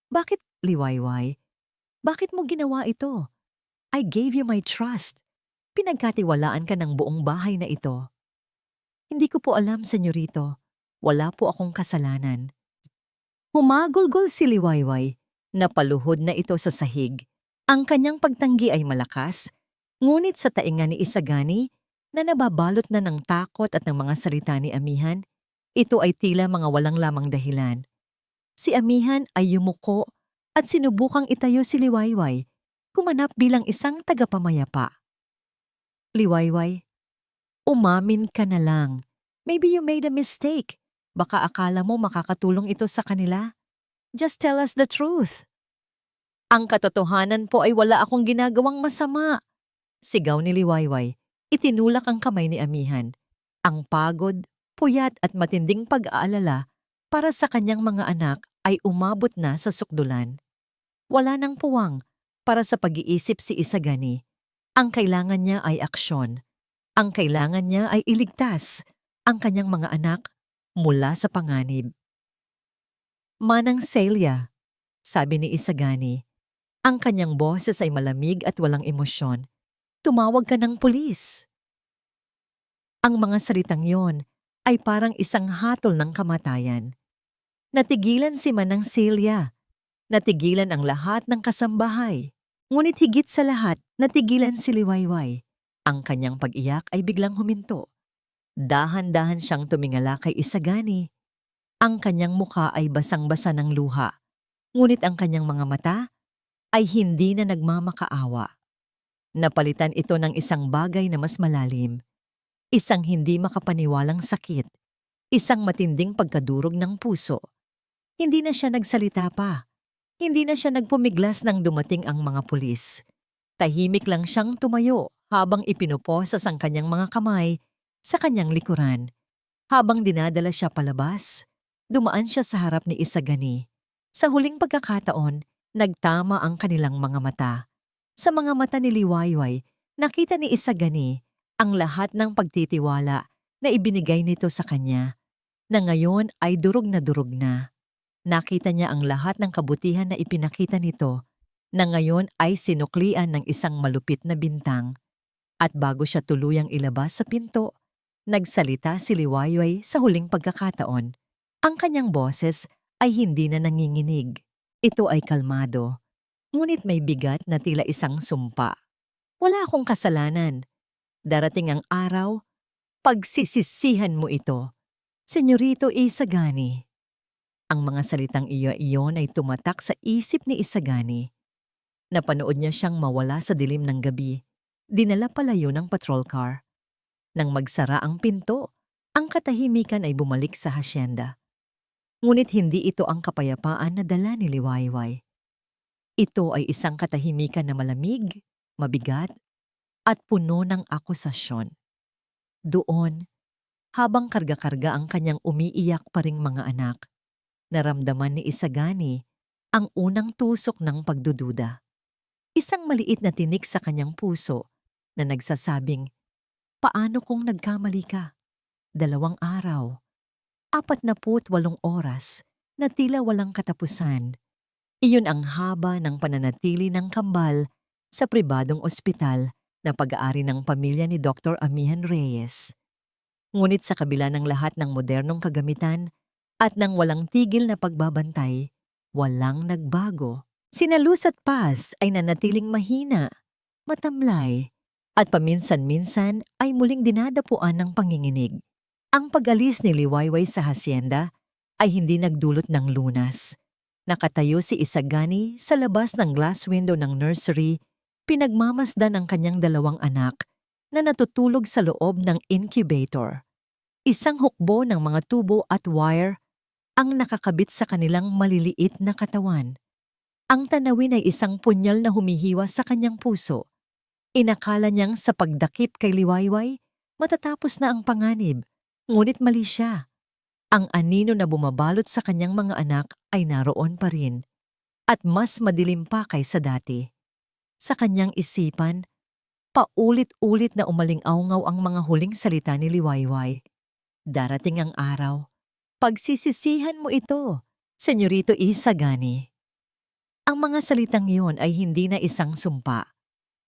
Bakit, Liwayway? Bakit mo ginawa ito? I gave you my trust. Pinagkatiwalaan ka ng buong bahay na ito. Hindi ko po alam, senyorito. Wala po akong kasalanan. Humagulgol si Liwayway. Napaluhod na ito sa sahig. Ang kanyang pagtanggi ay malakas, ngunit sa tainga ni Isagani na nababalot na ng takot at ng mga salita ni Amihan, ito ay tila mga walang lamang dahilan. Si Amihan ay yumuko at sinubukang itayo si Liwayway, kumanap bilang isang tagapamayapa. Liwayway, umamin ka na lang. Maybe you made a mistake. Baka akala mo makakatulong ito sa kanila. Just tell us the truth. Ang katotohanan po ay wala akong ginagawang masama. Sigaw ni Liwayway. Itinulak ang kamay ni Amihan. Ang pagod, puyat at matinding pag-aalala para sa kanyang mga anak ay umabot na sa sukdulan. Wala nang puwang para sa pag-iisip si Isagani. Ang kailangan niya ay aksyon. Ang kailangan niya ay iligtas ang kanyang mga anak mula sa panganib. Manang Celia, sabi ni Isagani. Ang kanyang boses ay malamig at walang emosyon. Tumawag ka ng pulis. Ang mga salitang yon ay parang isang hatol ng kamatayan. Natigilan si Manang Celia. Natigilan ang lahat ng kasambahay. Ngunit higit sa lahat, natigilan si Liwayway. Ang kanyang pag-iyak ay biglang huminto. Dahan-dahan siyang tumingala kay Isagani. Ang kanyang mukha ay basang-basa ng luha. Ngunit ang kanyang mga mata ay hindi na nagmamakaawa. Napalitan ito ng isang bagay na mas malalim. Isang hindi makapaniwalang sakit, isang matinding pagkadurog ng puso. Hindi na siya nagsalita pa. Hindi na siya nagpumiglas nang dumating ang mga pulis. Tahimik lang siyang tumayo habang ipinuposas ang kanyang mga kamay sa kanyang likuran. Habang dinadala siya palabas, dumaan siya sa harap ni Isagani. Sa huling pagkakataon, nagtama ang kanilang mga mata. Sa mga mata ni Liwayway, nakita ni Isagani ang lahat ng pagtitiwala na ibinigay nito sa kanya, na ngayon ay durog na durog na. Nakita niya ang lahat ng kabutihan na ipinakita nito, na ngayon ay sinuklian ng isang malupit na bintang. At bago siya tuluyang ilabas sa pinto, nagsalita si Liwayway sa huling pagkakataon. Ang kanyang boses ay hindi na nanginginig. Ito ay kalmado, ngunit may bigat na tila isang sumpa. Wala akong kasalanan. Darating ang araw, pagsisisihan mo ito. Senyorito Isagani. Ang mga salitang iyon ay tumatak sa isip ni Isagani. Napanood niya siyang mawala sa dilim ng gabi. Dinala palayo ng patrol car. Nang magsara ang pinto, ang katahimikan ay bumalik sa hasyenda. Ngunit hindi ito ang kapayapaan na dala ni Liwayway. Ito ay isang katahimikan na malamig, mabigat, at puno ng akusasyon. Doon, habang karga-karga ang kanyang umiiyak pa ring mga anak, naramdaman ni Isagani ang unang tusok ng pagdududa. Isang maliit na tinik sa kanyang puso na nagsasabing, paano kung nagkamali ka? 2 araw, 48 oras na tila walang katapusan. Iyon ang haba ng pananatili ng kambal sa pribadong ospital na pag-aari ng pamilya ni Dr. Amihan Reyes. Ngunit sa kabila ng lahat ng modernong kagamitan at ng walang tigil na pagbabantay, walang nagbago. Sina Luz at Paz ay nanatiling mahina, matamlay, at paminsan-minsan ay muling dinadapuan ng panginginig. Ang pag-alis ni Liwayway sa hasyenda ay hindi nagdulot ng lunas. Nakatayo si Isagani sa labas ng glass window ng nursery, pinagmamasdan ang kanyang 2 anak na natutulog sa loob ng incubator. Isang hukbo ng mga tubo at wire ang nakakabit sa kanilang maliliit na katawan. Ang tanawin ay isang punyal na humihiwa sa kanyang puso. Inakala niyang sa pagdakip kay Liwayway, matatapos na ang panganib, ngunit mali siya. Ang anino na bumabalot sa kanyang mga anak ay naroon pa rin, at mas madilim pa kaysa dati. Sa kanyang isipan, paulit-ulit na umaling-awngaw ang mga huling salita ni Liwayway. Darating ang araw, pagsisisihan mo ito, Senyorito Isagani. Ang mga salitang iyon ay hindi na isang sumpa.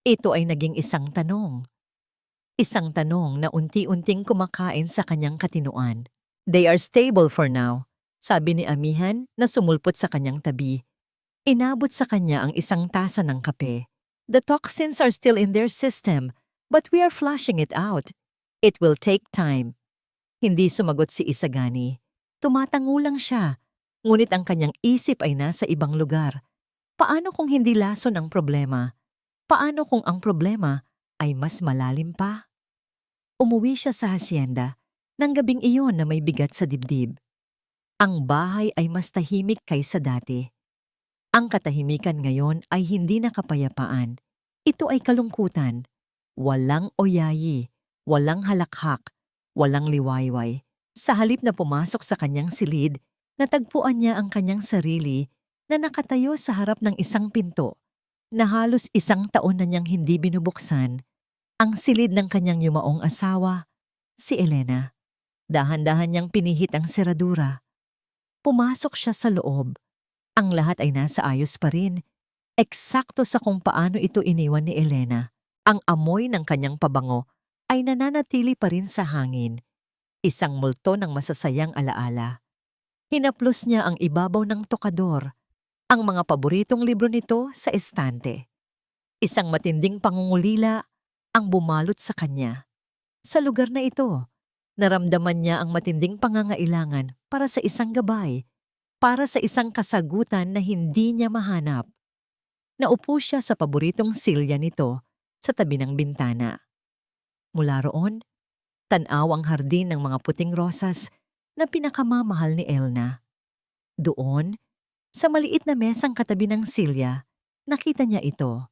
Ito ay naging isang tanong. Isang tanong na unti-unting kumakain sa kanyang katinuan. They are stable for now, sabi ni Amihan na sumulpot sa kanyang tabi. Inabot sa kanya ang isang tasa ng kape. The toxins are still in their system, but we are flushing it out. It will take time. Hindi sumagot si Isagani. Tumatango lang siya, ngunit ang kanyang isip ay nasa ibang lugar. Paano kung hindi lason ang problema? Paano kung ang problema ay mas malalim pa? Umuwi siya sa hasyenda nang gabing iyon na may bigat sa dibdib. Ang bahay ay mas tahimik kaysa dati. Ang katahimikan ngayon ay hindi na kapayapaan. Ito ay kalungkutan. Walang oyayi, walang halakhak, walang Liwayway. Sa halip na pumasok sa kanyang silid, natagpuan niya ang kanyang sarili na nakatayo sa harap ng isang pinto na halos 1 taon na niyang hindi binubuksan. Ang silid ng kanyang yumaong asawa, si Elena. Dahan-dahan niyang pinihit ang seradura. Pumasok siya sa loob. Ang lahat ay nasa ayos pa rin. Eksakto sa kung paano ito iniwan ni Elena. Ang amoy ng kanyang pabango ay nananatili pa rin sa hangin. Isang multo ng masasayang alaala. Hinaplos niya ang ibabaw ng tokador, ang mga paboritong libro nito sa estante. Isang matinding pangungulila ang bumalot sa kanya. Sa lugar na ito, naramdaman niya ang matinding pangangailangan para sa isang gabay, para sa isang kasagutan na hindi niya mahanap. Naupo siya sa paboritong silya nito sa tabi ng bintana. Mula roon, Tanaw ang hardin ng mga puting rosas na pinakamamahal ni Elna. Doon, sa maliit na mesang katabi ng silya, nakita niya ito.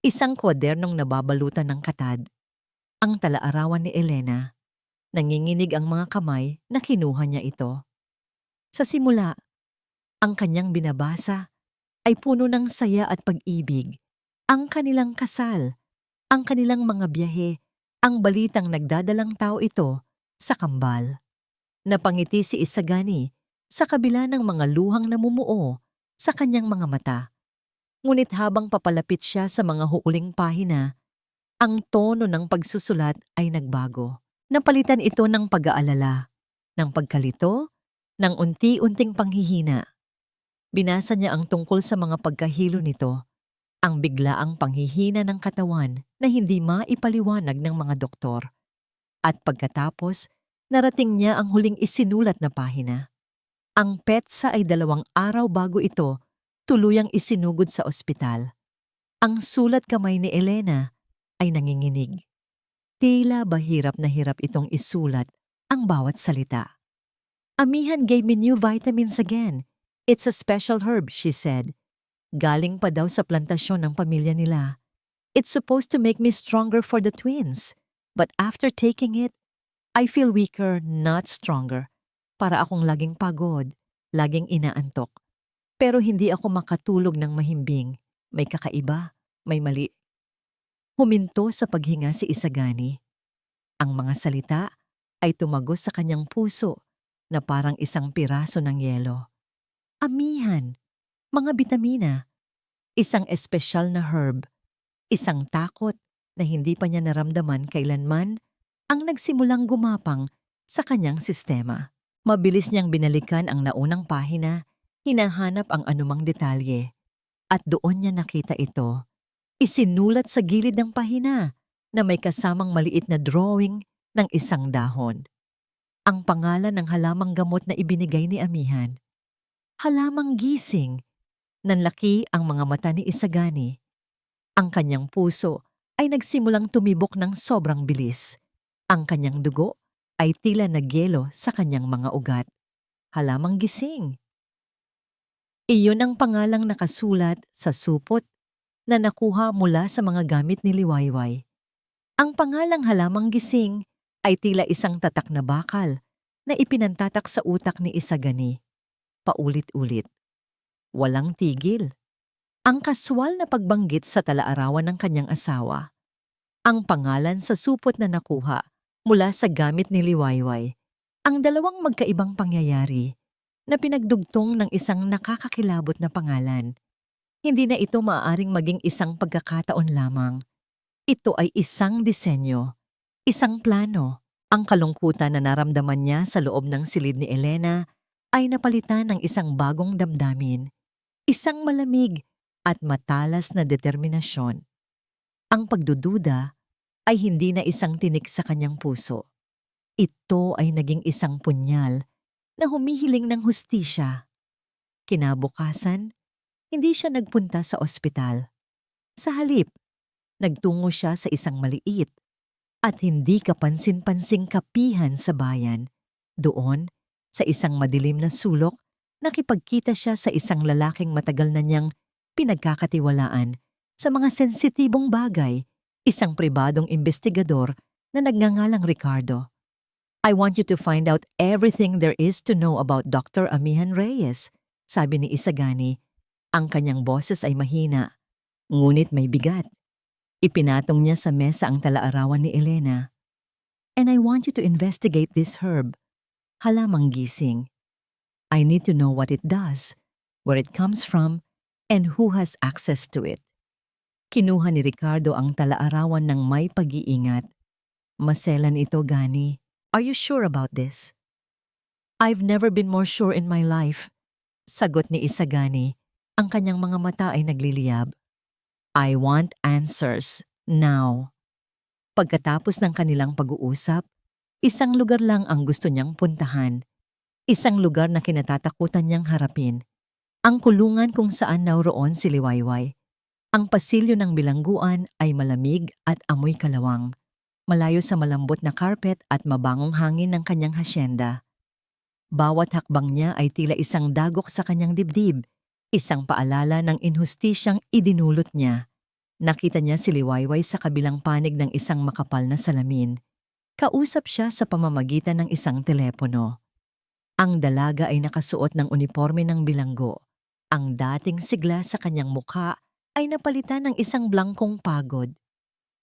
Isang kwadernong nababalutan ng katad. Ang talaarawan ni Elena. Nanginginig ang mga kamay na kinuha niya ito. Sa simula, ang kanyang binabasa ay puno ng saya at pag-ibig. Ang kanilang kasal, ang kanilang mga biyahe, ang balitang nagdadalang tao ito sa kambal. Napangiti si Isagani sa kabila ng mga luhang namumuo sa kanyang mga mata. Ngunit habang papalapit siya sa mga huuling pahina, ang tono ng pagsusulat ay nagbago. Napalitan ito ng pag-aalala, ng pagkalito, ng unti-unting panghihina. Binasa niya ang tungkol sa mga pagkahilo nito, ang biglaang panghihina ng katawan na hindi maipaliwanag ng mga doktor. At pagkatapos, narating niya ang huling isinulat na pahina. Ang petsa ay 2 araw bago ito tuluyang isinugod sa ospital. Ang sulat kamay ni Elena ay nanginginig. Tila ba hirap na hirap itong isulat ang bawat salita. Amihan gave me new vitamins again. It's a special herb, she said. Galing pa daw sa plantasyon ng pamilya nila. It's supposed to make me stronger for the twins. But after taking it, I feel weaker, not stronger. Para akong laging pagod, laging inaantok. Pero hindi ako makatulog ng mahimbing. May kakaiba, may mali. Huminto sa paghinga si Isagani. Ang mga salita ay tumagos sa kanyang puso na parang isang piraso ng yelo. Amihan, mga bitamina, isang espesyal na herb, isang takot na hindi pa niya naramdaman kailanman ang nagsimulang gumapang sa kanyang sistema. Mabilis niyang binalikan ang naunang pahina, hinahanap ang anumang detalye, at doon niya nakita ito. Isinulat sa gilid ng pahina na may kasamang maliit na drawing ng isang dahon. Ang pangalan ng halamang gamot na ibinigay ni Amihan. Halamang gising. Nanlaki ang mga mata ni Isagani. Ang kanyang puso ay nagsimulang tumibok ng sobrang bilis. Ang kanyang dugo ay tila nagyelo sa kanyang mga ugat. Halamang gising. Iyon ang pangalang nakasulat sa supot na nakuha mula sa mga gamit ni Liwayway. Ang pangalang halamang gising ay tila isang tatak na bakal na ipinantatak sa utak ni Isagani. Paulit-ulit. Walang tigil. Ang kaswal na pagbanggit sa talaarawan ng kanyang asawa. Ang pangalan sa supot na nakuha mula sa gamit ni Liwayway. Ang 2 magkaibang pangyayari na pinagdugtong ng isang nakakakilabot na pangalan. Hindi na ito maaaring maging isang pagkakataon lamang. Ito ay isang disenyo, isang plano. Ang kalungkutan na naramdaman niya sa loob ng silid ni Elena ay napalitan ng isang bagong damdamin, isang malamig at matalas na determinasyon. Ang pagdududa ay hindi na isang tinik sa kanyang puso. Ito ay naging isang punyal na humihiling ng hustisya. Kinabukasan, hindi siya nagpunta sa ospital. Sa halip, nagtungo siya sa isang maliit at hindi kapansin-pansing kapihan sa bayan. Doon, sa isang madilim na sulok, nakipagkita siya sa isang lalaking matagal na niyang pinagkakatiwalaan sa mga sensitibong bagay, isang pribadong investigador na nagngangalang Ricardo. I want you to find out everything there is to know about Dr. Amihan Reyes, sabi ni Isagani. Ang kanyang boses ay mahina, ngunit may bigat. Ipinatong niya sa mesa ang talaarawan ni Elena. And I want you to investigate this herb, halamang gising. I need to know what it does, where it comes from, and who has access to it. Kinuha ni Ricardo ang talaarawan ng may pag-iingat. Maselan ito, Gani. Are you sure about this? I've never been more sure in my life, sagot ni Isagani. Ang kanyang mga mata ay nagliliyab. I want answers, now. Pagkatapos ng kanilang pag-uusap, isang lugar lang ang gusto niyang puntahan. Isang lugar na kinatatakutan niyang harapin. Ang kulungan kung saan naroon si Liwayway. Ang pasilyo ng bilangguan ay malamig at amoy kalawang. malayo sa malambot na carpet at mabangong hangin ng kanyang hasyenda. Bawat hakbang niya ay tila isang dagok sa kanyang dibdib, isang paalala ng inhustisyang idinulot niya. Nakita niya si Liwayway sa kabilang panig ng isang makapal na salamin. Kausap siya sa pamamagitan ng isang telepono. Ang dalaga ay nakasuot ng uniforme ng bilanggo. Ang dating sigla sa kanyang mukha ay napalitan ng isang blangkong pagod.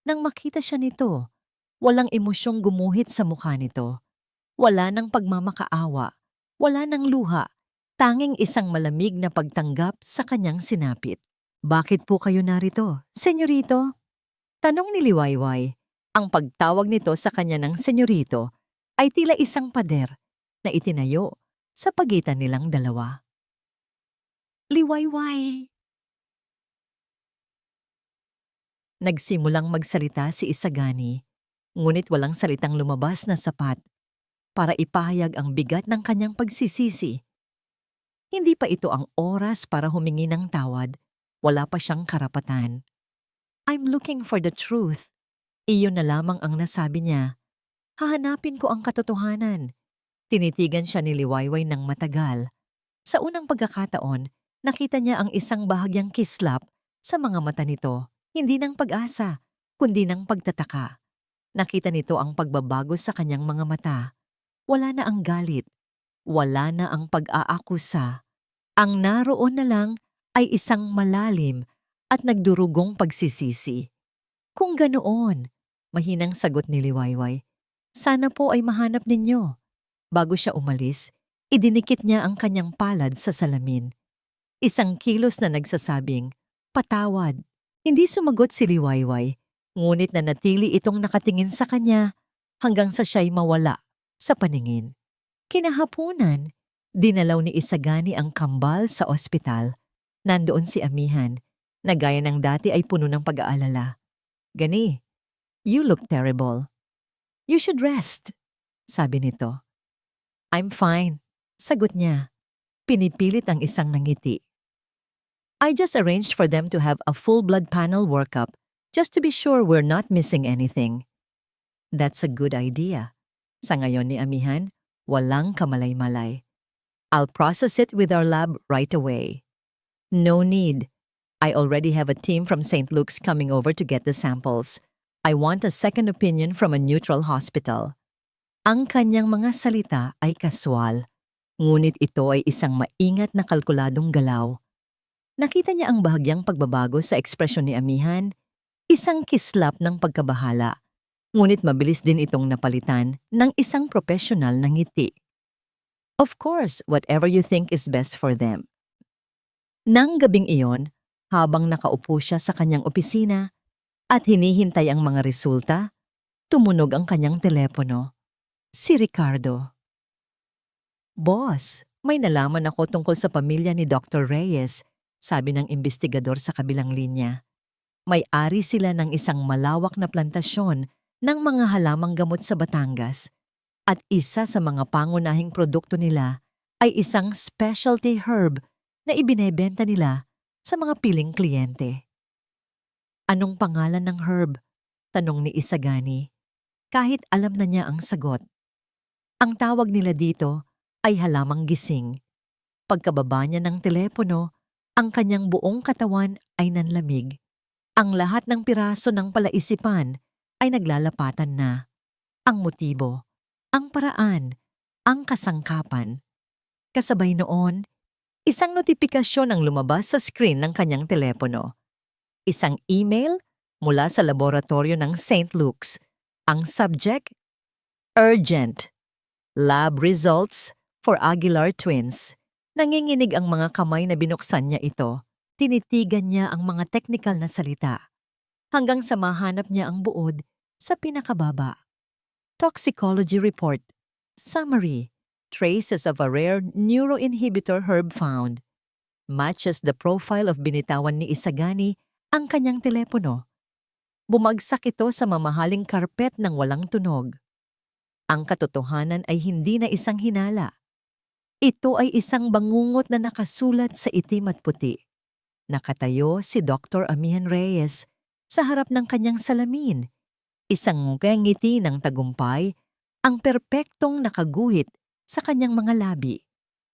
Nang makita siya nito, walang emosyong gumuhit sa mukha nito. Wala ng pagmamakaawa, wala ng luha, tanging isang malamig na pagtanggap sa kanyang sinapit. "Bakit po kayo narito, senyorito?" Tanong ni Liwayway. Ang pagtawag nito sa kanya ng senyorito ay tila isang pader na itinayo sa pagitan nilang dalawa. "Liwayway." Nagsimulang magsalita si Isagani, ngunit walang salitang lumabas na sapat para ipahayag ang bigat ng kanyang pagsisisi. Hindi pa ito ang oras para humingi ng tawad. Wala pa siyang karapatan. "I'm looking for the truth." Iyon na lamang ang nasabi niya. "Hahanapin ko ang katotohanan." Tinitigan siya ni Liwayway ng matagal. Sa unang pagkakataon, nakita niya ang isang bahagyang kislap sa mga mata nito. Hindi ng pag-asa, kundi ng pagtataka. Nakita nito ang pagbabago sa kanyang mga mata. Wala na ang galit. Wala na ang pag-aakusa. Ang naroon na lang ay isang malalim at nagdurugong pagsisisi. "Kung ganoon," mahinang sagot ni Liwayway, "sana po ay mahanap ninyo." Bago siya umalis, idinikit niya ang kanyang palad sa salamin. Isang kilos na nagsasabing, "Patawad." Hindi sumagot si Liwayway, ngunit nanatili itong nakatingin sa kanya hanggang sa siya'y mawala sa paningin. Kinahaponan, dinalaw ni Isagani ang kambal sa ospital. Nandoon si Amihan, na gaya ng dati ay puno ng pag-aalala. "Gani, you look terrible. You should rest," sabi nito. "I'm fine," sagot niya. Pinipilit ang isang nangiti. "I just arranged for them to have a full blood panel workup just to be sure we're not missing anything." "That's a good idea." Sa ngayon ni Amihan, walang kamalay-malay. "I'll process it with our lab right away." "No need. I already have a team from St. Luke's coming over to get the samples. I want a second opinion from a neutral hospital." Ang kanyang mga salita ay kaswal, ngunit ito ay isang maingat na kalkuladong galaw. Nakita niya ang bahagyang pagbabago sa ekspresyon ni Amihan, isang kislap ng pagkabahala, ngunit mabilis din itong napalitan ng isang profesional na ngiti. "Of course, whatever you think is best for them." Nang gabing iyon, habang nakaupo siya sa kanyang opisina at hinihintay ang mga resulta, tumunog ang kanyang telepono. Si Ricardo. "Boss, may nalaman ako tungkol sa pamilya ni Dr. Reyes," sabi ng imbestigador sa kabilang linya. "May-ari sila ng isang malawak na plantasyon ng mga halamang gamot sa Batangas at isa sa mga pangunahing produkto nila ay isang specialty herb na ibinebenta nila sa mga piling kliyente." "Anong pangalan ng herb?" tanong ni Isagani, kahit alam na niya ang sagot. Ang tawag nila dito ay halamang gising. Pagkababa niya ng telepono, ang kanyang buong katawan ay nanlamig. Ang lahat ng piraso ng palaisipan ay naglalapatan na. Ang motibo, ang paraan, ang kasangkapan. Kasabay noon, isang notifikasyon ang lumabas sa screen ng kanyang telepono. Isang email mula sa laboratorio ng St. Luke's. Ang subject, "Urgent. Lab results for Aguilar twins." Nanginginig ang mga kamay na binuksan niya ito. Tinitigan niya ang mga technical na salita. Hanggang sa mahanap niya ang buod sa pinakababa. Toxicology report. Summary. Traces of a rare neuroinhibitor herb found. Matches the profile of binitawan ni Isagani ang kanyang telepono. Bumagsak ito sa mamahaling karpet ng walang tunog. Ang katotohanan ay hindi na isang hinala. Ito ay isang bangungot na nakasulat sa itim at puti. Nakatayo si Dr. Amihan Reyes sa harap ng kanyang salamin, Isang ngiti ng tagumpay, ang perpektong nakaguhit sa kanyang mga labi.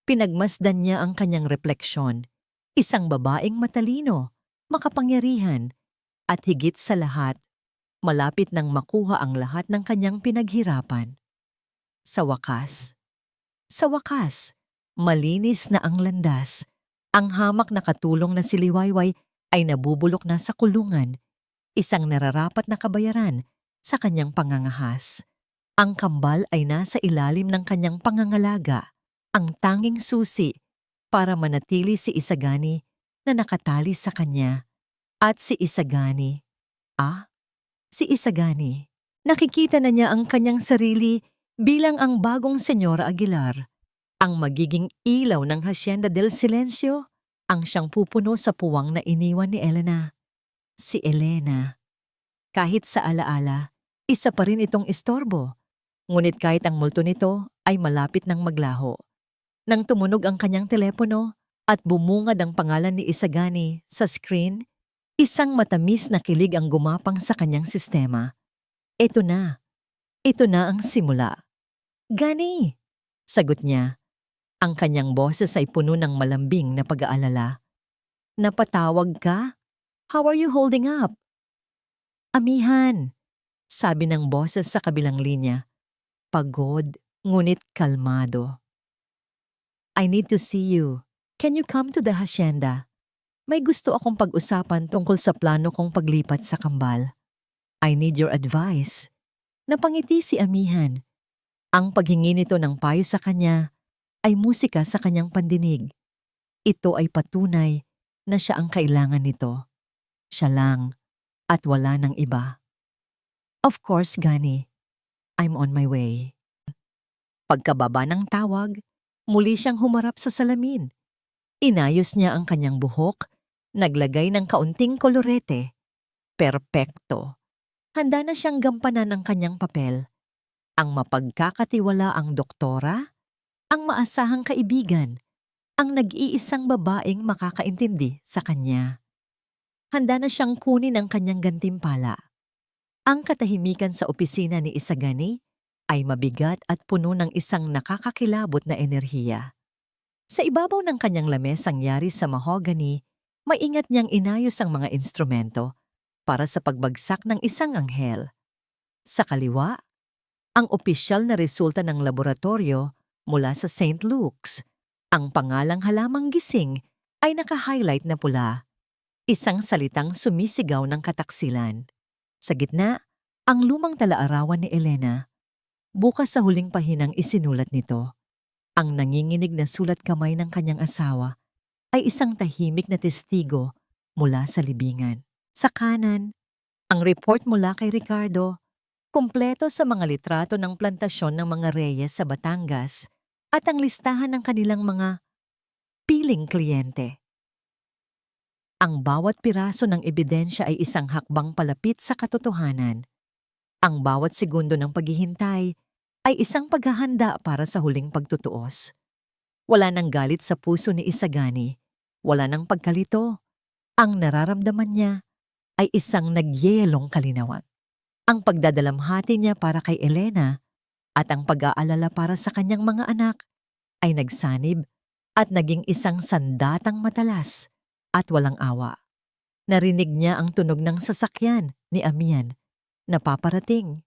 Pinagmasdan niya ang kanyang refleksyon. Isang babaeng matalino, makapangyarihan, at higit sa lahat, malapit nang makuha ang lahat ng kanyang pinaghirapan. Sa wakas, malinis na ang landas. Ang hamak na katulong na si Liwayway ay nabubulok na sa kulungan, isang nararapat na kabayaran sa kanyang pangangahas. Ang kambal ay nasa ilalim ng kanyang pangangalaga, ang tanging susi para manatili si Isagani na nakatali sa kanya. At si Isagani, nakikita na niya ang kanyang sarili bilang ang bagong Senyora Aguilar, ang magiging ilaw ng Hacienda del Silencio, ang siyang pupuno sa puwang na iniwan ni Elena. Si Elena. Kahit sa alaala, isa pa rin itong istorbo. Ngunit kahit ang multo nito ay malapit ng maglaho. Nang tumunog ang kanyang telepono at bumungad ang pangalan ni Isagani sa screen, isang matamis na kilig ang gumapang sa kanyang sistema. Ito na ang simula. Gani, sagot niya. Ang kanyang boses ay puno ng malambing na pag-aalala. Napatawag ka? How are you holding up? Amihan, sabi ng boses sa kabilang linya. Pagod, ngunit kalmado. I need to see you. Can you come to the hacienda? May gusto akong pag-usapan tungkol sa plano kong paglipat sa kambal. I need your advice. Napangiti si Amihan. Ang paghingi nito ng payo sa kanya ay musika sa kanyang pandinig. Ito ay patunay na siya ang kailangan nito. Siya lang at wala ng iba. Of course, Gani. I'm on my way. Pagkababa ng tawag, muli siyang humarap sa salamin. Inayos niya ang kanyang buhok, naglagay ng kaunting kolorete. Perpekto. Handa na siyang gampanan ang kanyang papel. Ang mapagkakatiwalaang doktora, ang maasahang kaibigan, ang nag-iisang babaeng makakaintindi sa kanya. Handa na siyang kunin ang kanyang gantimpala. Ang katahimikan sa opisina ni Isagani ay mabigat at puno ng isang nakakakilabot na enerhiya. Sa ibabaw ng kanyang lamesang yari sa mahogany, maingat niyang inayos ang mga instrumento para sa pagbagsak ng isang anghel. Sa kaliwa, ang opisyal na resulta ng laboratorio mula sa St. Luke's. Ang pangalang halamang gising ay naka-highlight na pula, isang salitang sumisigaw ng kataksilan. Sa gitna, ang lumang talaarawan ni Elena. Bukas sa huling pahinang isinulat nito. Ang nanginginig na sulat kamay ng kanyang asawa ay isang tahimik na testigo mula sa libingan. Sa kanan, ang report mula kay Ricardo, kumpleto sa mga litrato ng plantasyon ng mga Reyes sa Batangas at ang listahan ng kanilang mga piling kliyente. Ang bawat piraso ng ebidensya ay isang hakbang palapit sa katotohanan. Ang bawat segundo ng paghihintay ay isang paghahanda para sa huling pagtutuos. Wala nang galit sa puso ni Isagani, wala nang pagkalito. Ang nararamdaman niya ay isang nagyelong kalinawan. Ang pagdadalamhati niya para kay Elena at ang pag-aalala para sa kanyang mga anak ay nagsanib at naging isang sandatang matalas at walang awa. Narinig niya ang tunog ng sasakyan ni Amihan na paparating.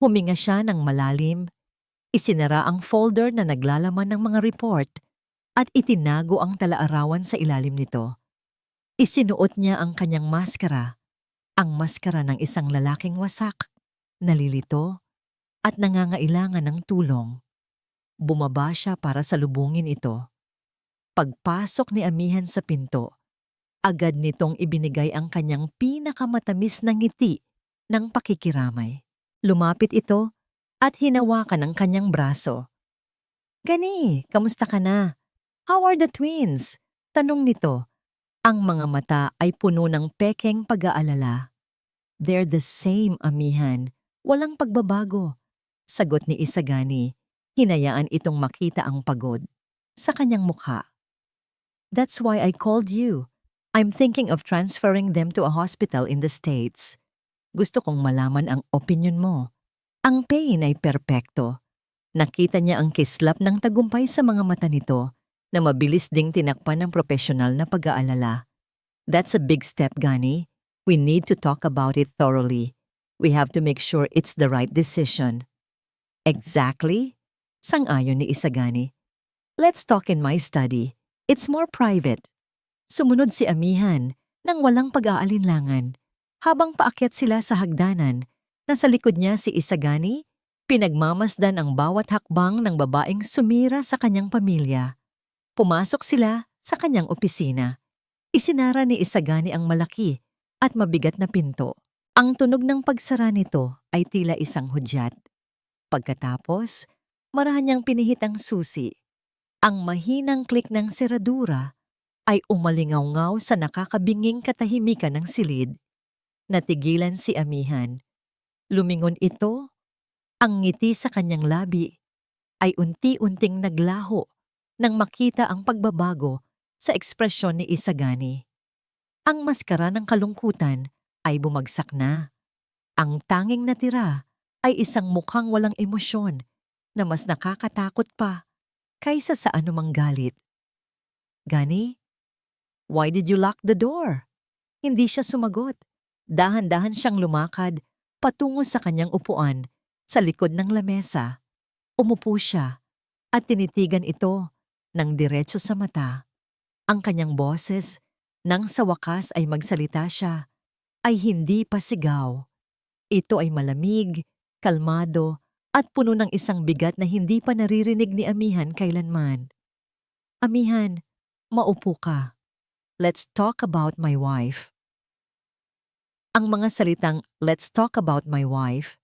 Huminga siya ng malalim, isinara ang folder na naglalaman ng mga report at itinago ang talaarawan sa ilalim nito. Isinuot niya ang kanyang maskara, ang maskara ng isang lalaking wasak, nalilito, at nangangailangan ng tulong. Bumaba siya para salubungin ito. Pagpasok ni Amihan sa pinto, agad nitong ibinigay ang kanyang pinakamatamis na ngiti ng pakikiramay. Lumapit ito at hinawakan ang kanyang braso. Gani, kamusta ka na? How are the twins? Tanong nito. Ang mga mata ay puno ng pekeng pag-aalala. They're the same, Amihan. Walang pagbabago. Sagot ni Isagani. Hinayaan itong makita ang pagod sa kanyang mukha. That's why I called you. I'm thinking of transferring them to a hospital in the States. Gusto kong malaman ang opinyon mo. Ang pain ay perpekto. Nakita niya ang kislap ng tagumpay sa mga mata nito na mabilis ding tinakpan ng profesional na pag-aalala. That's a big step, Gani. We need to talk about it thoroughly. We have to make sure it's the right decision. Exactly? Sang-ayon ni Isagani. Let's talk in my study. It's more private. Sumunod si Amihan nang walang pag-aalinlangan. Habang paakyat sila sa hagdanan, nasa likod niya si Isagani, pinagmamasdan ang bawat hakbang ng babaeng sumira sa kanyang pamilya. Pumasok sila sa kanyang opisina. Isinara ni Isagani ang malaki at mabigat na pinto. Ang tunog ng pagsara nito ay tila isang hudyat. Pagkatapos, marahan niyang pinihit ang susi. Ang mahinang klik ng seradura ay umalingaw-ngaw sa nakakabinging katahimikan ng silid. Natigilan si Amihan. Lumingon ito. Ang ngiti sa kanyang labi ay unti-unting naglaho nang makita ang pagbabago sa ekspresyon ni Isagani. Ang maskara ng kalungkutan ay bumagsak na. Ang tanging natira ay isang mukhang walang emosyon na mas nakakatakot pa kaysa sa anumang galit. Gani, why did you lock the door? Hindi siya sumagot. Dahan-dahan siyang lumakad patungo sa kanyang upuan sa likod ng lamesa. Umupo siya at tinitigan ito ng diretso sa mata. Ang kanyang boses, nang sa wakas ay magsalita siya, ay hindi pa sigaw. Ito ay malamig, kalmado, at puno ng isang bigat na hindi pa naririnig ni Amihan kailanman. Amihan, maupo ka. Let's talk about my wife. Ang mga salitang "let's talk about my wife"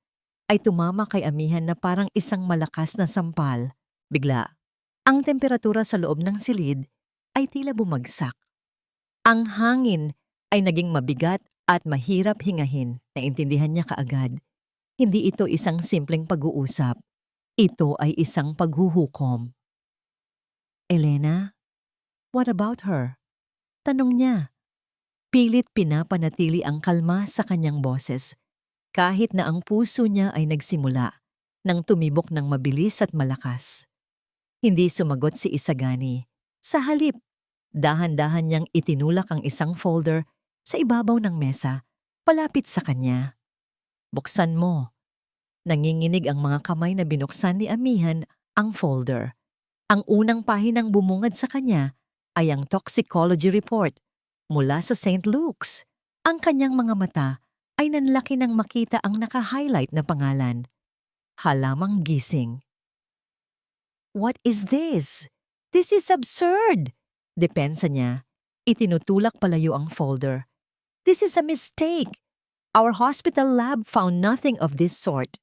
ay tumama kay Amihan na parang isang malakas na sampal. Bigla, ang temperatura sa loob ng silid ay tila bumagsak. Ang hangin ay naging mabigat at mahirap hingahin. Naintindihan niya kaagad. Hindi ito isang simpleng pag-uusap. Ito ay isang paghuhukom. Elena, what about her? Tanong niya. Pilit pinapanatili ang kalma sa kanyang boses, kahit na ang puso niya ay nagsimula nang tumibok ng mabilis at malakas. Hindi sumagot si Isagani. Sa halip, dahan-dahan niyang itinulak ang isang folder sa ibabaw ng mesa, palapit sa kanya. Buksan mo. Nanginginig ang mga kamay na binuksan ni Amihan ang folder. Ang unang pahinang bumungad sa kanya ay ang toxicology report mula sa St. Luke's. Ang kanyang mga mata ay nanlaki nang makita ang naka-highlight na pangalan. Halamang gising. What is this? This is absurd! Depensa niya. Itinutulak palayo ang folder. This is a mistake. Our hospital lab found nothing of this sort.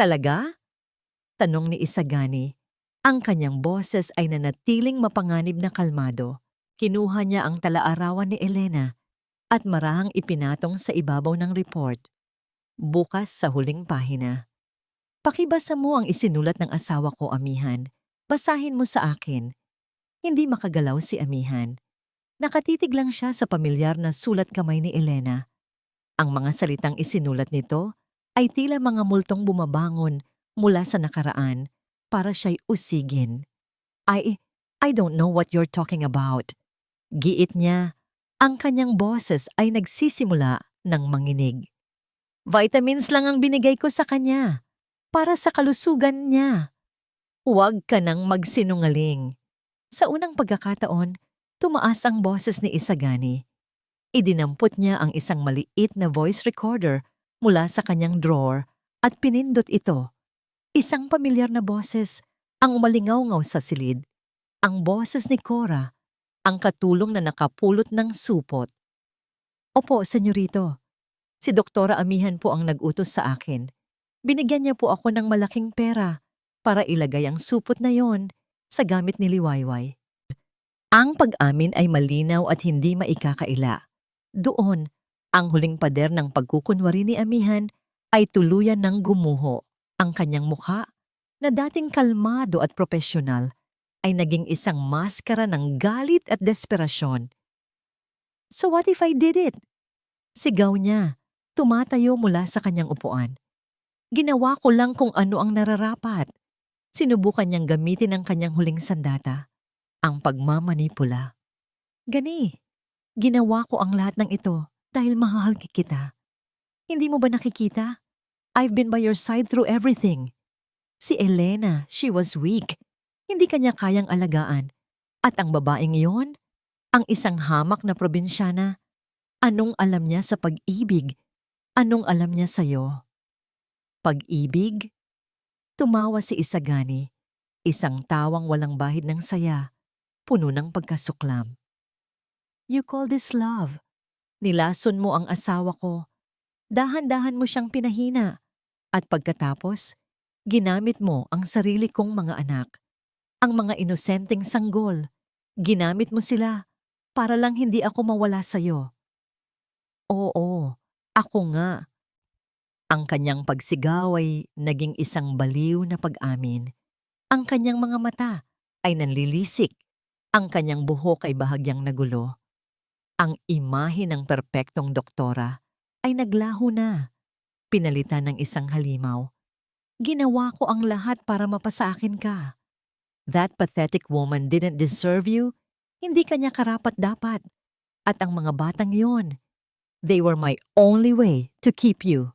Talaga? Tanong ni Isagani. Ang kanyang boses ay nanatiling mapanganib na kalmado. Kinuha niya ang talaarawan ni Elena at marahang ipinatong sa ibabaw ng report. Bukas sa huling pahina. Pakibasa mo ang isinulat ng asawa ko, Amihan. Basahin mo sa akin. Hindi makagalaw si Amihan. Nakatitig lang siya sa pamilyar na sulat kamay ni Elena. Ang mga salitang isinulat nito ay tila mga multong bumabangon mula sa nakaraan para siya'y usigin. I don't know what you're talking about. Giit niya, ang kanyang boses ay nagsisimula ng manginig. Vitamins lang ang binigay ko sa kanya para sa kalusugan niya. Huwag ka nang magsinungaling. Sa unang pagkakataon, tumaas ang boses ni Isagani. Idinampot niya ang isang maliit na voice recorder mula sa kanyang drawer at pinindot ito. Isang pamilyar na boses ang umalingaw-ngaw sa silid. Ang boses ni Cora, ang katulong na nakapulot ng supot. Opo, senyorito. Si Doktora Amihan po ang nag-utos sa akin. Binigyan niya po ako ng malaking pera para ilagay ang supot na yon sa gamit ni Liwayway. Ang pag-amin ay malinaw at hindi maikakaila. Doon, ang huling pader ng pagkukunwari ni Amihan ay tuluyan ng gumuho. Ang kanyang mukha, na dating kalmado at propesyonal, ay naging isang maskara ng galit at desperasyon. So what if I did it? Sigaw niya. Tumatayo mula sa kanyang upuan. Ginawa ko lang kung ano ang nararapat. Sinubukan niyang gamitin ang kanyang huling sandata, ang pagmamanipula. Gani, ginawa ko ang lahat ng ito dahil mahal kita. Hindi mo ba nakikita? I've been by your side through everything. Si Elena, she was weak. Hindi kanya kayang alagaan. At ang babaeng iyon, ang isang hamak na probinsyana, anong alam niya sa pag-ibig? Anong alam niya sa'yo? Pag-ibig? Tumawa si Isagani, isang tawang walang bahid ng saya, puno ng pagkasuklam. You call this love? Nilason mo ang asawa ko. Dahan-dahan mo siyang pinahina. At pagkatapos, ginamit mo ang sarili kong mga anak. Ang mga inosenteng sanggol. Ginamit mo sila para lang hindi ako mawala sa'yo. Oo, ako nga. Ang kanyang pagsigaw ay naging isang baliw na pag-amin. Ang kanyang mga mata ay nanlilisik. Ang kanyang buhok ay bahagyang nagulo. Ang imahe ng perpektong doktora ay naglaho na. Pinalitan ng isang halimaw. Ginawa ko ang lahat para mapasaakin ka. That pathetic woman didn't deserve you. Hindi kanya karapat-dapat. At ang mga batang yon, they were my only way to keep you.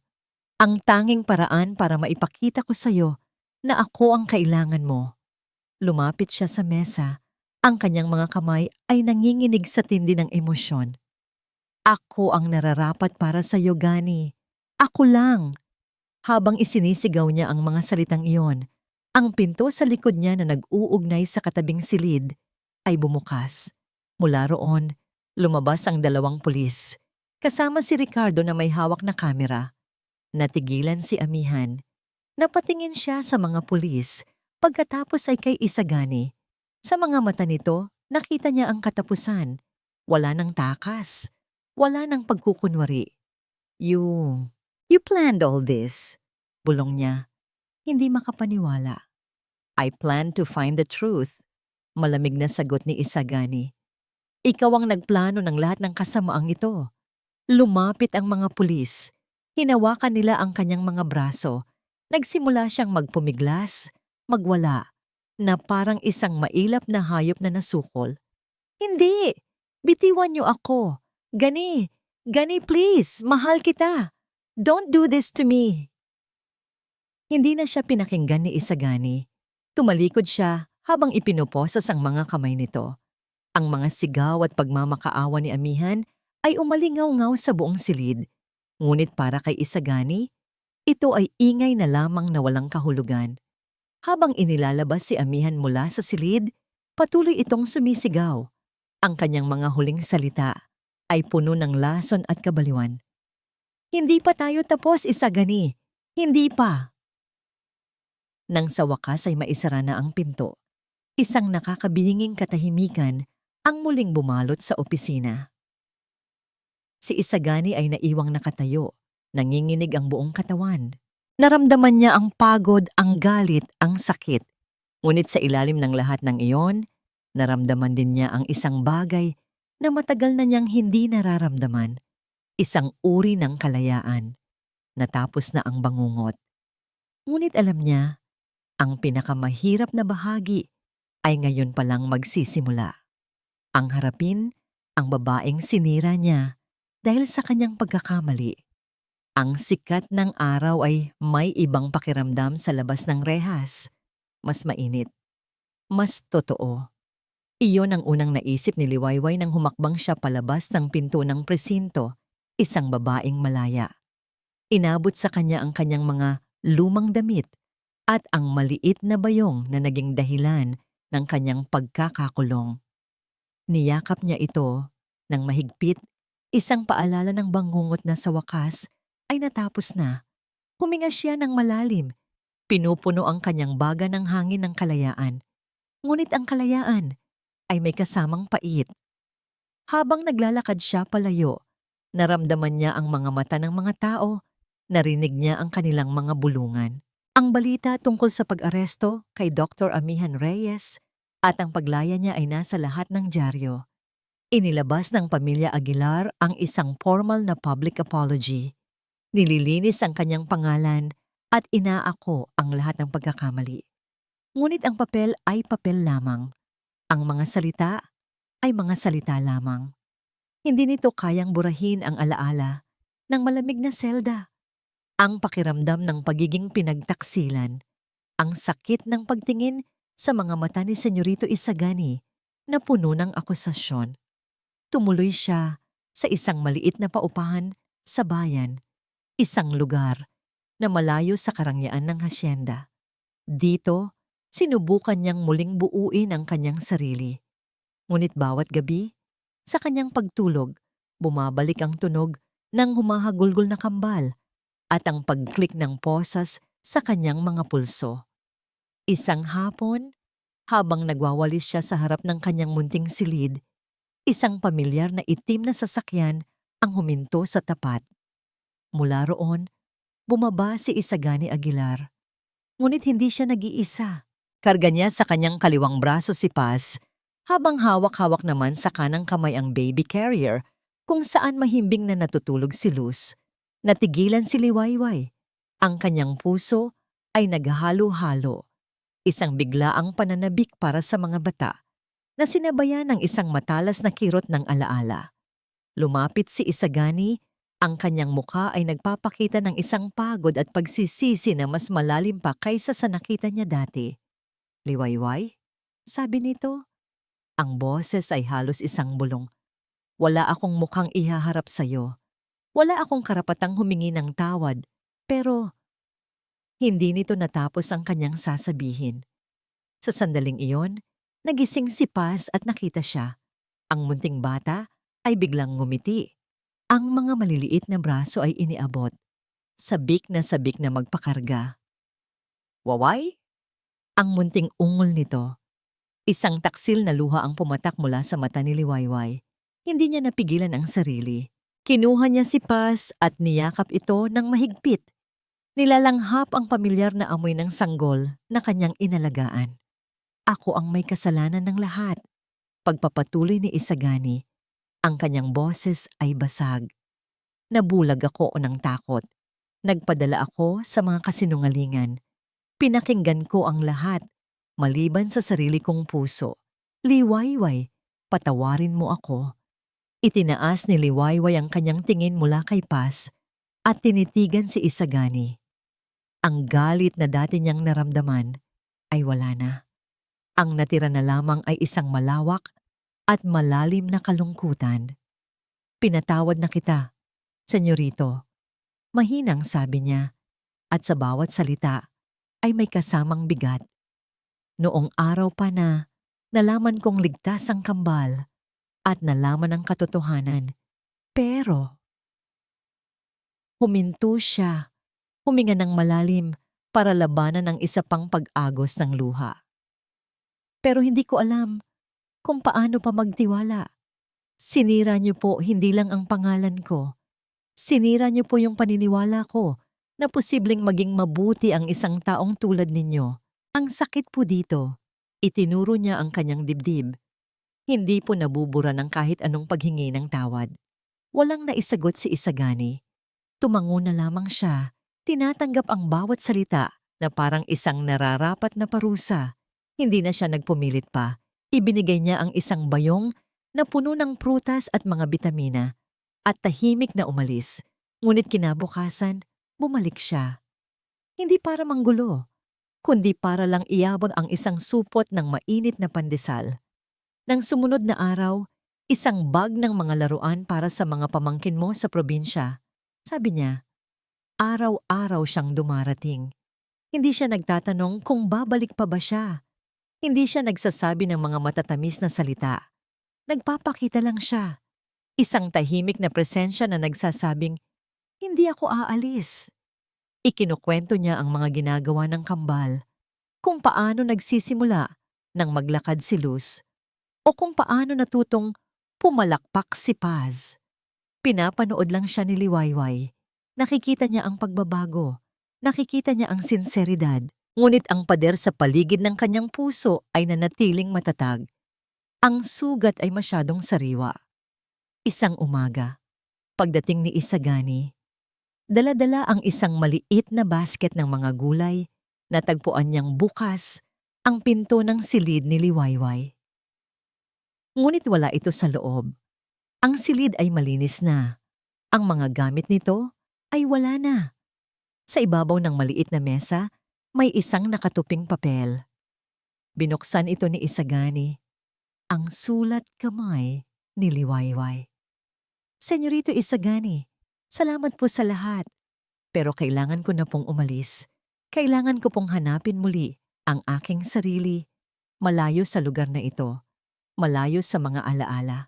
Ang tanging paraan para maipakita ko sa'yo na ako ang kailangan mo. Lumapit siya sa mesa. Ang kanyang mga kamay ay nanginginig sa tindi ng emosyon. Ako ang nararapat para sa'yo, Gani. Ako lang. Habang isinisigaw niya ang mga salitang iyon, ang pinto sa likod niya na nag-uugnay sa katabing silid ay bumukas. Mula roon, lumabas ang dalawang pulis. Kasama si Ricardo na may hawak na kamera. Natigilan si Amihan. Napatingin siya sa mga pulis, pagkatapos ay kay Isagani. Sa mga mata nito, nakita niya ang katapusan. Wala nang takas. Wala nang pagkukunwari. You planned all this, bulong niya. Hindi makapaniwala. I planned to find the truth, malamig na sagot ni Isagani. Ikaw ang nagplano ng lahat ng kasamaang ito. Lumapit ang mga pulis. Hinawakan nila ang kanyang mga braso. Nagsimula siyang magpumiglas, magwala, na parang isang mailap na hayop na nasukol. Hindi! Bitiwan niyo ako! Gani! Gani please! Mahal kita! Don't do this to me! Hindi na siya pinakinggan ni Isagani. Tumalikod siya habang ipinuposas ang mga kamay nito. Ang mga sigaw at pagmamakaawa ni Amihan ay umalingaw-ngaw sa buong silid. Ngunit para kay Isagani, ito ay ingay na lamang na walang kahulugan. Habang inilalabas si Amihan mula sa silid, patuloy itong sumisigaw. Ang kanyang mga huling salita ay puno ng lason at kabaliwan. Hindi pa tayo tapos, Isagani. Hindi pa. Nang sa wakas ay maisara na ang pinto, isang nakakabinging katahimikan ang muling bumalot sa opisina. Si Isagani ay naiwang nakatayo, nanginginig ang buong katawan. Naramdaman niya ang pagod, ang galit, ang sakit. Ngunit sa ilalim ng lahat ng iyon, naramdaman din niya ang isang bagay na matagal na niyang hindi nararamdaman. Isang uri ng kalayaan. Natapos na ang bangungot. Ngunit alam niya, ang pinakamahirap na bahagi ay ngayon palang magsisimula. Ang harapin, ang babaeng sinira niya dahil sa kanyang pagkakamali. Ang sikat ng araw ay may ibang pakiramdam sa labas ng rehas. Mas mainit. Mas totoo. Iyon ang unang naisip ni Liwayway nang humakbang siya palabas ng pinto ng presinto, isang babaeng malaya. Inabot sa kanya ang kanyang mga lumang damit at ang maliit na bayong na naging dahilan ng kanyang pagkakakulong. Niyakap niya ito ng mahigpit, isang paalala ng bangungot na sa wakas ay natapos na. Huminga siya ng malalim. Pinupuno ang kanyang baga ng hangin ng kalayaan. Ngunit ang kalayaan ay may kasamang pait. Habang naglalakad siya palayo, naramdaman niya ang mga mata ng mga tao, narinig niya ang kanilang mga bulungan. Ang balita tungkol sa pag-aresto kay Dr. Amihan Reyes at ang paglaya niya ay nasa lahat ng dyaryo. Inilabas ng pamilya Aguilar ang isang formal na public apology. Nililinis ang kanyang pangalan at inaako ang lahat ng pagkakamali. Ngunit ang papel ay papel lamang. Ang mga salita ay mga salita lamang. Hindi nito kayang burahin ang alaala ng malamig na selda, ang pakiramdam ng pagiging pinagtaksilan, ang sakit ng pagtingin sa mga mata ni Senyorito Isagani na puno ng akusasyon. Tumuloy siya sa isang maliit na paupahan sa bayan, isang lugar na malayo sa karangyaan ng hasyenda. Dito, sinubukan niyang muling buuin ang kanyang sarili. Ngunit bawat gabi, sa kanyang pagtulog, bumabalik ang tunog ng humahagulgol na kambal at ang pag-click ng posas sa kanyang mga pulso. Isang hapon, habang nagwawalis siya sa harap ng kanyang munting silid, isang pamilyar na itim na sasakyan ang huminto sa tapat. Mula roon, bumaba si Isagani Aguilar. Ngunit hindi siya nag-iisa. Karga niya sa kanyang kaliwang braso si Paz, habang hawak-hawak naman sa kanang kamay ang baby carrier kung saan mahimbing na natutulog si Luz. Natigilan si Liwayway. Ang kanyang puso ay naghalo-halo. Isang biglaang pananabik para sa mga bata na sinabayan ng isang matalas na kirot ng alaala. Lumapit si Isagani, ang kanyang mukha ay nagpapakita ng isang pagod at pagsisisi na mas malalim pa kaysa sa nakita niya dati. Liwayway, sabi nito. Ang boses ay halos isang bulong. Wala akong mukhang ihaharap sa'yo. Wala akong karapatang humingi ng tawad, pero hindi nito natapos ang kanyang sasabihin. Sa sandaling iyon, nagising si Paz at nakita siya. Ang munting bata ay biglang ngumiti. Ang mga maliliit na braso ay iniabot. Sabik na magpakarga. Waway? Ang munting ungol nito. Isang taksil na luha ang pumatak mula sa mata ni Liwayway. Hindi niya napigilan ang sarili. Kinuha niya si Paz at niyakap ito ng mahigpit. Nilalanghap ang pamilyar na amoy ng sanggol na kanyang inalagaan. Ako ang may kasalanan ng lahat. Pagpapatuloy ni Isagani, ang kanyang boses ay basag. Nabulag ako ng takot. Nagpadala ako sa mga kasinungalingan. Pinakinggan ko ang lahat. Maliban sa sarili kong puso. Liwayway, patawarin mo ako. Itinaas ni Liwayway ang kanyang tingin mula kay Paz at tinitigan si Isagani. Ang galit na dati niyang naramdaman ay wala na. Ang natira na lamang ay isang malawak at malalim na kalungkutan. Pinatawad na kita, Senyorito. Mahinang sabi niya, at sa bawat salita ay may kasamang bigat. Noong araw pa na nalaman kong ligtas ang kambal at nalaman ang katotohanan. Pero huminto siya, huminga ng malalim para labanan ang isa pang pag-agos ng luha. Pero hindi ko alam kung paano pa magtiwala. Sinira niyo po hindi lang ang pangalan ko. Sinira niyo po yung paniniwala ko na posibleng maging mabuti ang isang taong tulad ninyo. Ang sakit po dito, itinuro niya ang kanyang dibdib. Hindi po nabubura ng kahit anong paghingi ng tawad. Walang naisagot si Isagani. Tumango na lamang siya, tinatanggap ang bawat salita na parang isang nararapat na parusa. Hindi na siya nagpumilit pa. Ibinigay niya ang isang bayong na puno ng prutas at mga bitamina at tahimik na umalis. Ngunit kinabukasan, bumalik siya. Hindi para manggulo, kundi para lang iabot ang isang supot ng mainit na pandesal. Nang sumunod na araw, isang bag ng mga laruan para sa mga pamangkin mo sa probinsya. Sabi niya, araw-araw siyang dumarating. Hindi siya nagtatanong kung babalik pa ba siya. Hindi siya nagsasabi ng mga matatamis na salita. Nagpapakita lang siya. Isang tahimik na presensya na nagsasabing, hindi ako aalis. Ikinukwento niya ang mga ginagawa ng kambal, kung paano nagsisimula nang maglakad si Luz, o kung paano natutong pumalakpak si Paz. Pinapanood lang siya ni Liwayway. Nakikita niya ang pagbabago. Nakikita niya ang sinseridad. Ngunit ang pader sa paligid ng kanyang puso ay nanatiling matatag. Ang sugat ay masyadong sariwa. Isang umaga, pagdating ni Isagani, Dala-dala ang isang maliit na basket ng mga gulay. Natagpuan niyang bukas ang pinto ng silid ni Liwayway. Ngunit wala ito sa loob. Ang silid ay malinis na. Ang mga gamit nito ay wala na. Sa ibabaw ng maliit na mesa, may isang nakatuping papel. Binuksan ito ni Isagani. Ang sulat kamay ni Liwayway. Senyorito Isagani, salamat po sa lahat. Pero kailangan ko na pong umalis. Kailangan ko pong hanapin muli ang aking sarili. Malayo sa lugar na ito. Malayo sa mga alaala.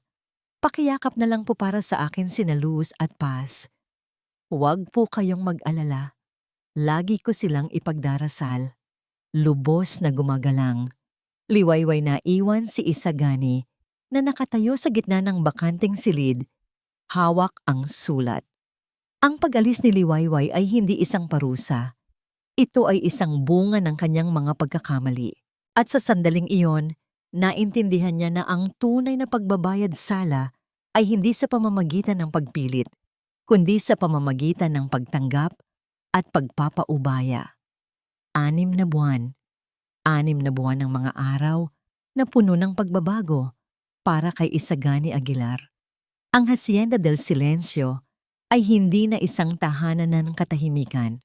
Pakiyakap na lang po para sa akin sina Luz at Paz. Huwag po kayong mag-alala. Lagi ko silang ipagdarasal. Lubos na gumagalang. Liwayway na iwan si Isagani na nakatayo sa gitna ng bakanting silid. Hawak ang sulat. Ang pag-alis ni Liwayway ay hindi isang parusa. Ito ay isang bunga ng kanyang mga pagkakamali. At sa sandaling iyon, naintindihan niya na ang tunay na pagbabayad sala ay hindi sa pamamagitan ng pagpilit, kundi sa pamamagitan ng pagtanggap at pagpapaubaya. 6 na buwan. 6 na buwan ng mga araw na puno ng pagbabago para kay Isagani Aguilar. Ang Hacienda del Silencio ay hindi na isang tahanan ng katahimikan.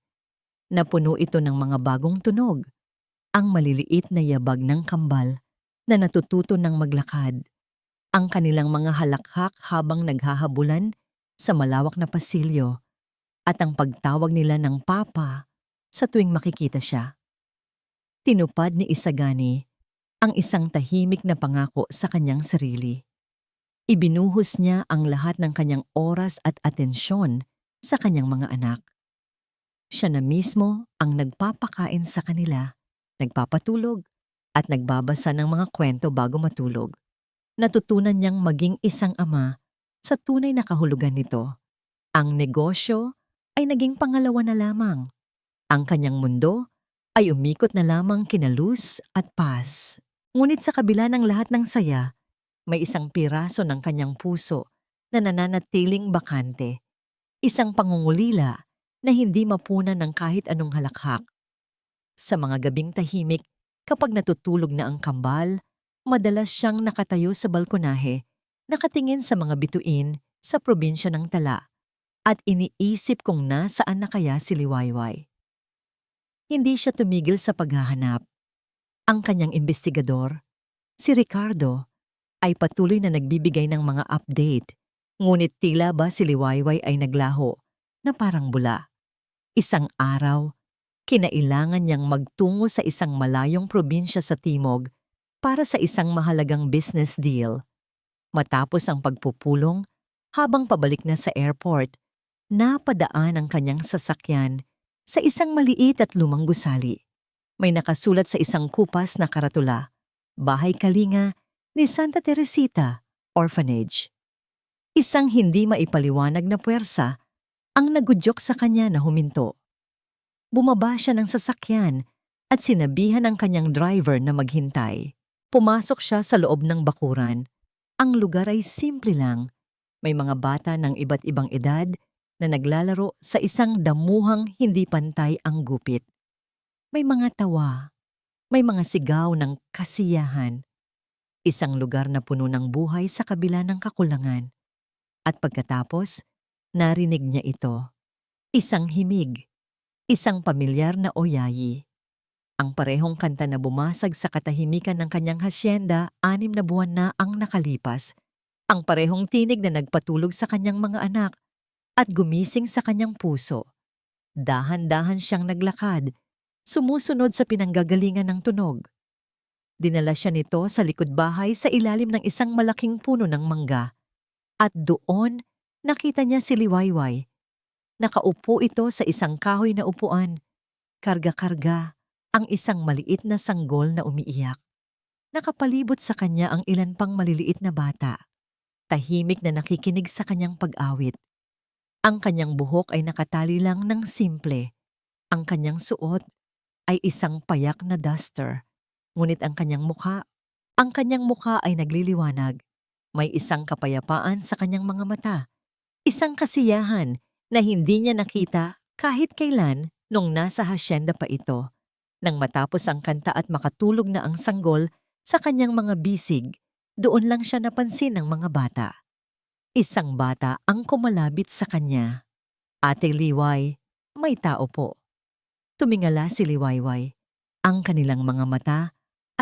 Napuno ito ng mga bagong tunog, ang maliliit na yabag ng kambal na natututo ng maglakad, ang kanilang mga halakhak habang naghahabulan sa malawak na pasilyo, at ang pagtawag nila ng papa sa tuwing makikita siya. Tinupad ni Isagani ang isang tahimik na pangako sa kanyang sarili. Ibinuhos niya ang lahat ng kanyang oras at atensyon sa kanyang mga anak. Siya na mismo ang nagpapakain sa kanila, nagpapatulog, at nagbabasa ng mga kwento bago matulog. Natutunan niyang maging isang ama sa tunay na kahulugan nito. Ang negosyo ay naging pangalawa na lamang. Ang kanyang mundo ay umikot na lamang kina Luz at Paz. Ngunit sa kabila ng lahat ng saya, may isang piraso ng kanyang puso na nananatiling bakante. Isang pangungulila na hindi mapunan ng kahit anong halakhak. Sa mga gabing tahimik, kapag natutulog na ang kambal, madalas siyang nakatayo sa balkonahe, nakatingin sa mga bituin sa probinsya ng Tala, at iniisip kung nasaan na kaya si Liwayway. Hindi siya tumigil sa paghahanap. Ang kanyang investigador, si Ricardo, ay patuloy na nagbibigay ng mga update, ngunit tila ba si Liwayway ay naglaho na parang bula. Isang araw, kinailangan niyang magtungo sa isang malayong probinsya sa timog para sa isang mahalagang business deal. Matapos ang pagpupulong, habang pabalik na sa airport, napadaan ang kanyang sasakyan sa isang maliit at lumang gusali. May nakasulat sa isang kupas na karatula, Bahay Kalinga ni Santa Teresita, Orphanage. Isang hindi maipaliwanag na puwersa ang nagudyok sa kanya na huminto. Bumaba siya ng sasakyan at sinabihan ang kanyang driver na maghintay. Pumasok siya sa loob ng bakuran. Ang lugar ay simple lang. May mga bata ng iba't ibang edad na naglalaro sa isang damuhang hindi pantay ang gupit. May mga tawa, may mga sigaw ng kasiyahan. Isang lugar na puno ng buhay sa kabila ng kakulangan. At pagkatapos, narinig niya ito. Isang himig, isang pamilyar na oyayi. Ang parehong kanta na bumasag sa katahimikan ng kanyang hasyenda 6 na buwan na ang nakalipas. Ang parehong tinig na nagpatulog sa kanyang mga anak at gumising sa kanyang puso. Dahan-dahan siyang naglakad, sumusunod sa pinanggagalingan ng tunog. Dinala siya nito sa likod bahay sa ilalim ng isang malaking puno ng mangga. At doon, nakita niya si Liwayway. Nakaupo ito sa isang kahoy na upuan. Karga-karga ang isang maliit na sanggol na umiiyak. Nakapalibot sa kanya ang ilan pang maliliit na bata. Tahimik na nakikinig sa kanyang pag-awit. Ang kanyang buhok ay nakatali lang ng simple. Ang kanyang suot ay isang payak na duster. Ngunit ang kanyang mukha ay nagliliwanag. May isang kapayapaan sa kanyang mga mata. Isang kasiyahan na hindi niya nakita kahit kailan nung nasa hasyenda pa ito. Nang matapos ang kanta at makatulog na ang sanggol sa kanyang mga bisig, doon lang siya napansin ng mga bata. Isang bata ang kumalabit sa kanya. "Ate Liway, may tao po." Tumingala si Liwayway. Ang kanilang mga mata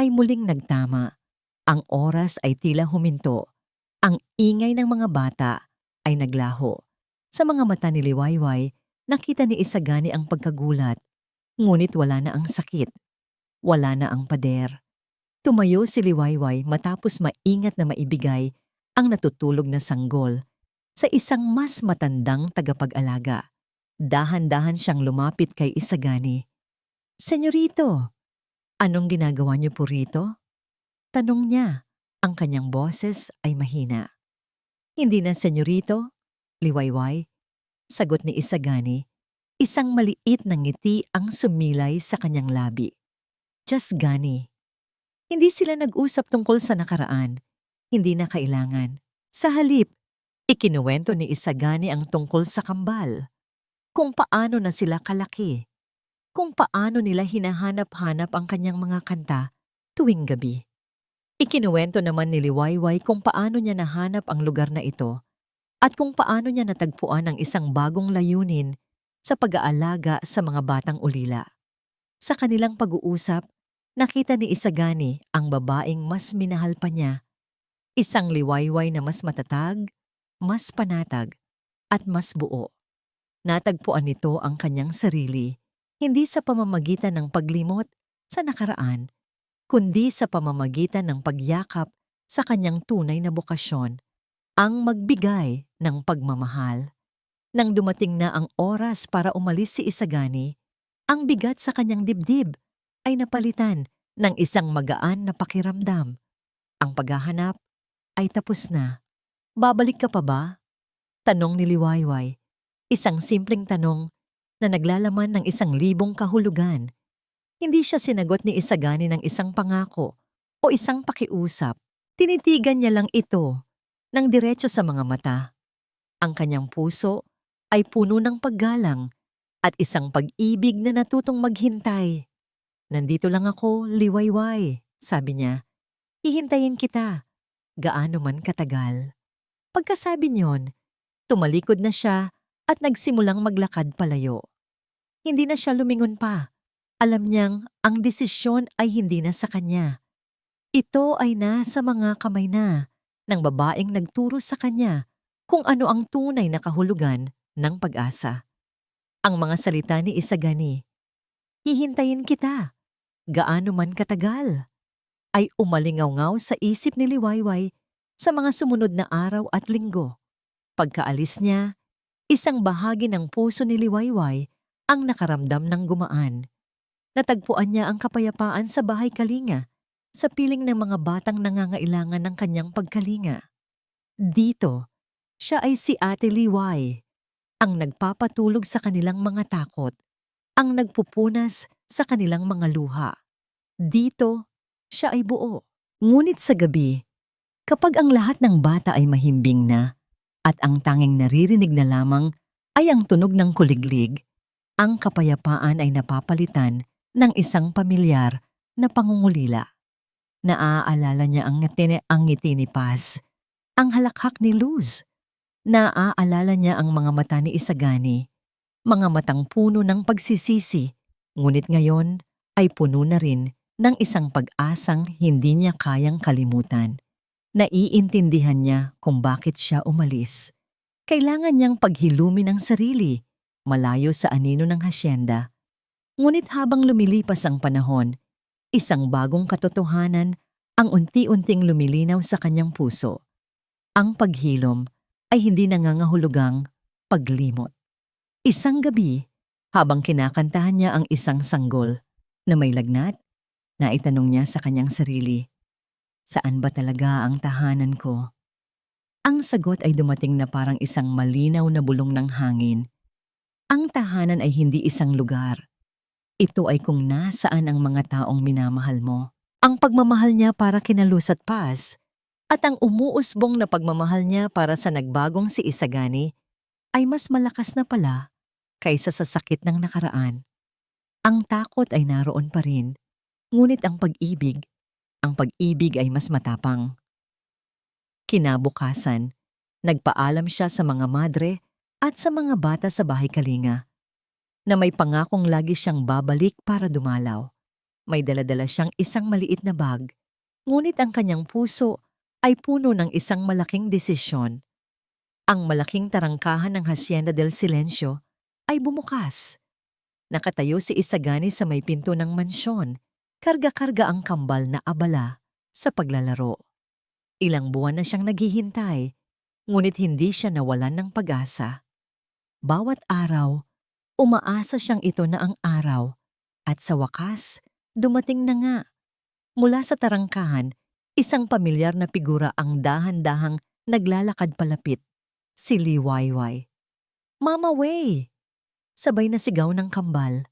ay muling nagtama. Ang oras ay tila huminto. Ang ingay ng mga bata ay naglaho. Sa mga mata ni Liwayway, nakita ni Isagani ang pagkagulat. Ngunit wala na ang sakit. Wala na ang pader. Tumayo si Liwayway matapos maingat na maibigay ang natutulog na sanggol sa isang mas matandang tagapag-alaga. Dahan-dahan siyang lumapit kay Isagani. "Senyorito, anong ginagawa niyo po rito?" Tanong niya. Ang kanyang boses ay mahina. "Hindi na senyorito, Liwayway," sagot ni Isagani. Isang maliit na ngiti ang sumilay sa kanyang labi. "Just Gani." Hindi sila nag-usap tungkol sa nakaraan. Hindi na kailangan. Sa halip, ikinuwento ni Isagani ang tungkol sa kambal. Kung paano na sila kalaki. Kung paano nila hinahanap-hanap ang kanyang mga kanta tuwing gabi. Ikinuwento naman ni Liwayway kung paano niya nahanap ang lugar na ito at kung paano niya natagpuan ang isang bagong layunin sa pag-aalaga sa mga batang ulila. Sa kanilang pag-uusap, nakita ni Isagani ang babaeng mas minahal pa niya. Isang Liwayway na mas matatag, mas panatag, at mas buo. Natagpuan nito ang kanyang sarili, hindi sa pamamagitan ng paglimot sa nakaraan, kundi sa pamamagitan ng pagyakap sa kanyang tunay na bokasyon, ang magbigay ng pagmamahal. Nang dumating na ang oras para umalis si Isagani, ang bigat sa kanyang dibdib ay napalitan ng isang magaan na pakiramdam. Ang paghahanap ay tapos na. "Babalik ka pa ba?" Tanong ni Liwayway. Isang simpleng tanong na naglalaman ng 1,000 kahulugan. Hindi siya sinagot ni Isagani ng isang pangako o isang pakiusap. Tinitigan niya lang ito ng diretso sa mga mata. Ang kanyang puso ay puno ng paggalang at isang pag-ibig na natutong maghintay. "Nandito lang ako, Liwayway," sabi niya. "Hihintayin kita, gaano man katagal." Pagkasabi niyon, tumalikod na siya at nagsimulang maglakad palayo. Hindi na siya lumingon pa. Alam niyang ang desisyon ay hindi na sa kanya. Ito ay nasa mga kamay na ng babaeng nagturo sa kanya kung ano ang tunay na kahulugan ng pag-asa. Ang mga salita ni Isagani, "Hihintayin kita, gaano man katagal," ay umalingaw-ngaw sa isip ni Liwayway sa mga sumunod na araw at linggo. Pagkaalis niya, isang bahagi ng puso ni Liwayway ang nakaramdam ng gumaan. Natagpuan niya ang kapayapaan sa bahay kalinga, sa piling ng mga batang nangangailangan ng kanyang pagkalinga. Dito, siya ay si Ate Liway, ang nagpapatulog sa kanilang mga takot, ang nagpupunas sa kanilang mga luha. Dito, siya ay buo. Ngunit sa gabi, kapag ang lahat ng bata ay mahimbing na at ang tanging naririnig na lamang ay ang tunog ng kuliglig, ang kapayapaan ay napapalitan ng isang pamilyar na pangungulila. Naaalala niya ang ngiti ni Paz, ang halakhak ni Luz. Naaalala niya ang mga mata ni Isagani, mga matang puno ng pagsisisi, ngunit ngayon ay puno na rin ng isang pag-asang hindi niya kayang kalimutan. Naiintindihan niya kung bakit siya umalis. Kailangan niyang paghilumin ang sarili, malayo sa anino ng hasyenda. Ngunit habang lumilipas ang panahon, isang bagong katotohanan ang unti-unting lumilinaw sa kanyang puso. Ang paghilom ay hindi nangangahulugang paglimot. Isang gabi, habang kinakantahan niya ang isang sanggol na may lagnat, naitanong niya sa kanyang sarili, "Saan ba talaga ang tahanan ko?" Ang sagot ay dumating na parang isang malinaw na bulong ng hangin. Ang tahanan ay hindi isang lugar. Ito ay kung nasaan ang mga taong minamahal mo. Ang pagmamahal niya para kina Luz at Paz, at ang umuusbong na pagmamahal niya para sa nagbagong si Isagani, ay mas malakas na pala kaysa sa sakit ng nakaraan. Ang takot ay naroon pa rin, ngunit ang pag-ibig ay mas matapang. Kinabukasan, nagpaalam siya sa mga madre at sa mga bata sa bahay kalinga na may pangakong lagi siyang babalik para dumalaw. May daladala siyang isang maliit na bag, ngunit ang kanyang puso ay puno ng isang malaking desisyon. Ang malaking tarangkahan ng Hacienda del Silencio ay bumukas. Nakatayo si Isagani sa may pinto ng mansyon, karga-karga ang kambal na abala sa paglalaro. Ilang buwan na siyang naghihintay, ngunit hindi siya nawalan ng pag-asa. Bawat araw, umaasa siyang ito na ang araw, at sa wakas, dumating na nga. Mula sa tarangkahan, isang pamilyar na figura ang dahan-dahang naglalakad palapit, si Liwayway. "Mama Way!" Sabay na sigaw ng kambal.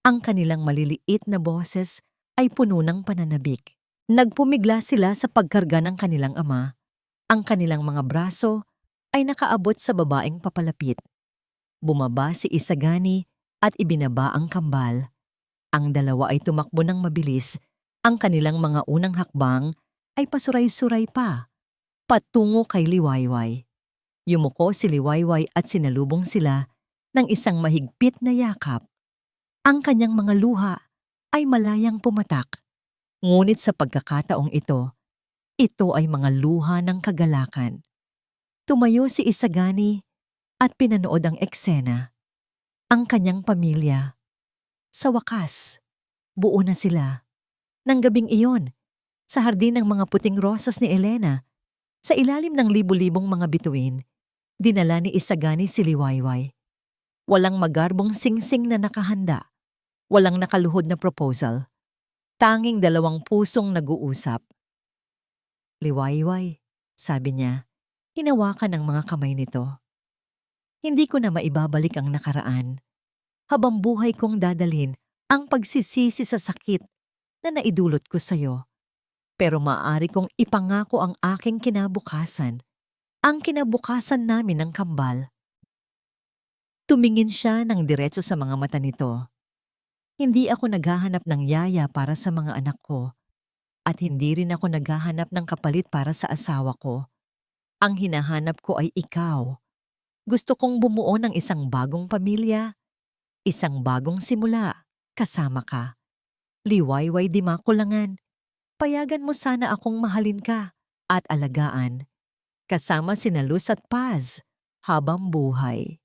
Ang kanilang maliliit na boses ay puno ng pananabik. Nagpumigla sila sa pagkarga ng kanilang ama. Ang kanilang mga braso ay nakaabot sa babaeng papalapit. Bumaba si Isagani at ibinaba ang kambal. Ang dalawa ay tumakbo ng mabilis. Ang kanilang mga unang hakbang ay pasuray-suray pa, patungo kay Liwayway. Yumuko si Liwayway at sinalubong sila ng isang mahigpit na yakap. Ang kanyang mga luha ay malayang pumatak. Ngunit sa pagkakataong ito ay mga luha ng kagalakan. Tumayo si Isagani at pinanood ang eksena. Ang kanyang pamilya. Sa wakas, buo na sila. Nang gabing iyon, sa hardin ng mga puting rosas ni Elena, sa ilalim ng libu-libong mga bituin, dinala ni Isagani si Liwayway. Walang magarbong singsing na nakahanda. Walang nakaluhod na proposal. Tanging dalawang pusong nag-uusap. "Liwayway," sabi niya, hinawakan ang mga kamay nito. "Hindi ko na maibabalik ang nakaraan. Habang buhay kong dadalhin ang pagsisisi sa sakit na naidulot ko sa'yo. Pero maaari kong ipangako ang aking kinabukasan, ang kinabukasan namin ng kambal." Tumingin siya ng diretso sa mga mata nito. "Hindi ako naghahanap ng yaya para sa mga anak ko, at hindi rin ako naghahanap ng kapalit para sa asawa ko. Ang hinahanap ko ay ikaw. Gusto kong bumuo ng isang bagong pamilya, isang bagong simula, kasama ka. Liwayway di makulangan. Payagan mo sana akong mahalin ka at alagaan, kasama sina Luz at Paz, habang buhay."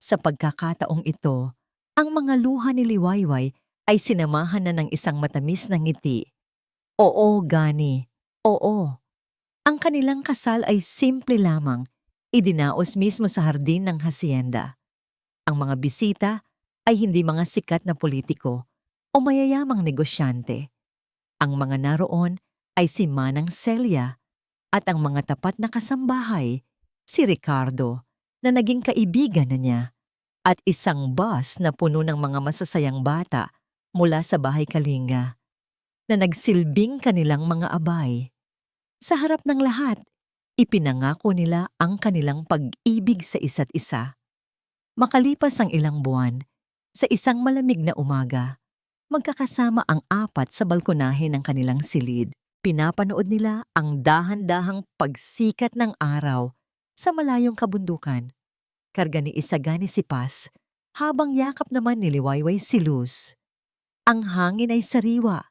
Sa pagkakataong ito, ang mga luha ni Liwayway ay sinamahan na ng isang matamis na ngiti. Oo, Gani. Oo. Ang kanilang kasal ay simple lamang, idinaos mismo sa hardin ng hacienda. Ang mga bisita ay hindi mga sikat na politiko o mayayamang negosyante. Ang mga naroon ay si Manang Celia at ang mga tapat na kasambahay, si Ricardo, na naging kaibigan na niya, at isang bus na puno ng mga masasayang bata mula sa bahay kalinga, na nagsilbing kanilang mga abay. Sa harap ng lahat, ipinangako nila ang kanilang pag-ibig sa isa't isa. Makalipas ang ilang buwan, sa isang malamig na umaga, magkakasama ang apat sa balkonahe ng kanilang silid. Pinapanood nila ang dahan-dahang pagsikat ng araw sa malayong kabundukan. Karga ni Isagani si Paz, habang yakap naman ni Liwayway si Luz. Ang hangin ay sariwa,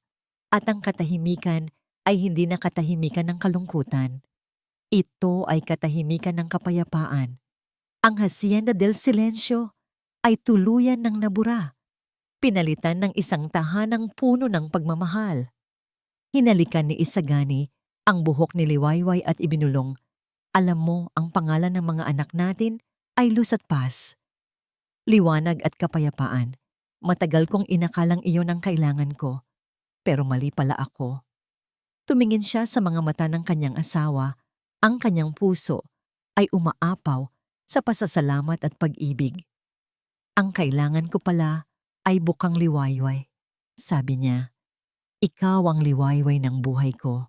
at ang katahimikan ay hindi na katahimikan ng kalungkutan. Ito ay katahimikan ng kapayapaan. Ang Hacienda del Silencio ay tuluyan ng nabura, pinalitan ng isang tahanang puno ng pagmamahal. Hinalikan ni Isagani ang buhok ni Liwayway at ibinulong, "Alam mo, ang pangalan ng mga anak natin ay Luz at Paz. Liwanag at kapayapaan. Matagal kong inakalang iyon ang kailangan ko, pero mali pala ako." Tumingin siya sa mga mata ng kanyang asawa. Ang kanyang puso ay umaapaw sa pasasalamat at pag-ibig. "Ang kailangan ko pala ay bukang Liwayway," sabi niya. "Ikaw ang liwayway ng buhay ko."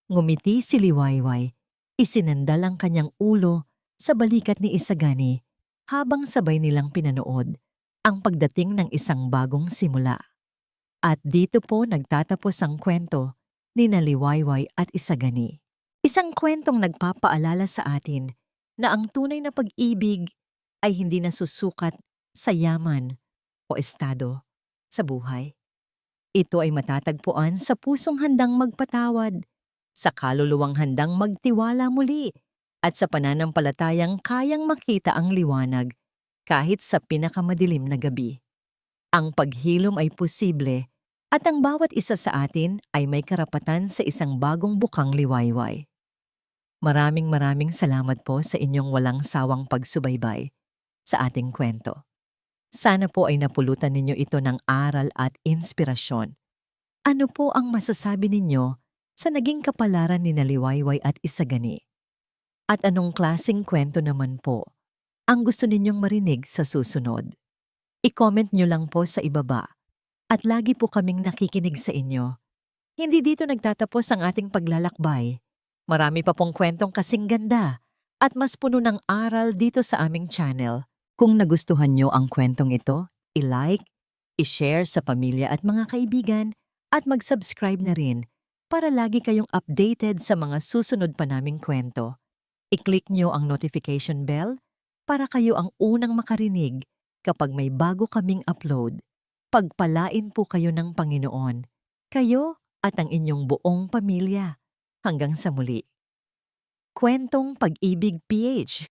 Ngumiti si Liwayway, isinandal ang kanyang ulo sa balikat ni Isagani habang sabay nilang pinanood ang pagdating ng isang bagong simula. At dito po nagtatapos ang kwento ni Naliwayway at Isagani. Isang kwentong nagpapaalala sa atin na ang tunay na pag-ibig ay hindi nasusukat sa yaman o estado sa buhay. Ito ay matatagpuan sa pusong handang magpatawad, sa kaluluwang handang magtiwala muli, at sa pananampalatayang kayang makita ang liwanag kahit sa pinakamadilim na gabi. Ang paghilom ay posible at ang bawat isa sa atin ay may karapatan sa isang bagong bukang liwayway. Maraming salamat po sa inyong walang sawang pagsubaybay sa ating kwento. Sana po ay napulutan ninyo ito ng aral at inspirasyon. Ano po ang masasabi ninyo sa naging kapalaran ni Naliwayway at Isagani? At anong klaseng kwento naman po ang gusto ninyong marinig sa susunod? I-comment nyo lang po sa ibaba at lagi po kaming nakikinig sa inyo. Hindi dito nagtatapos ang ating paglalakbay. Marami pa pong kwentong kasing ganda at mas puno ng aral dito sa aming channel. Kung nagustuhan nyo ang kwentong ito, i-like, i-share sa pamilya at mga kaibigan at mag-subscribe na rin para lagi kayong updated sa mga susunod pa naming kwento. I-click nyo ang notification bell para kayo ang unang makarinig kapag may bago kaming upload. Pagpalain po kayo ng Panginoon, kayo at ang inyong buong pamilya. Hanggang sa muli. Kwentong Pag-ibig PH.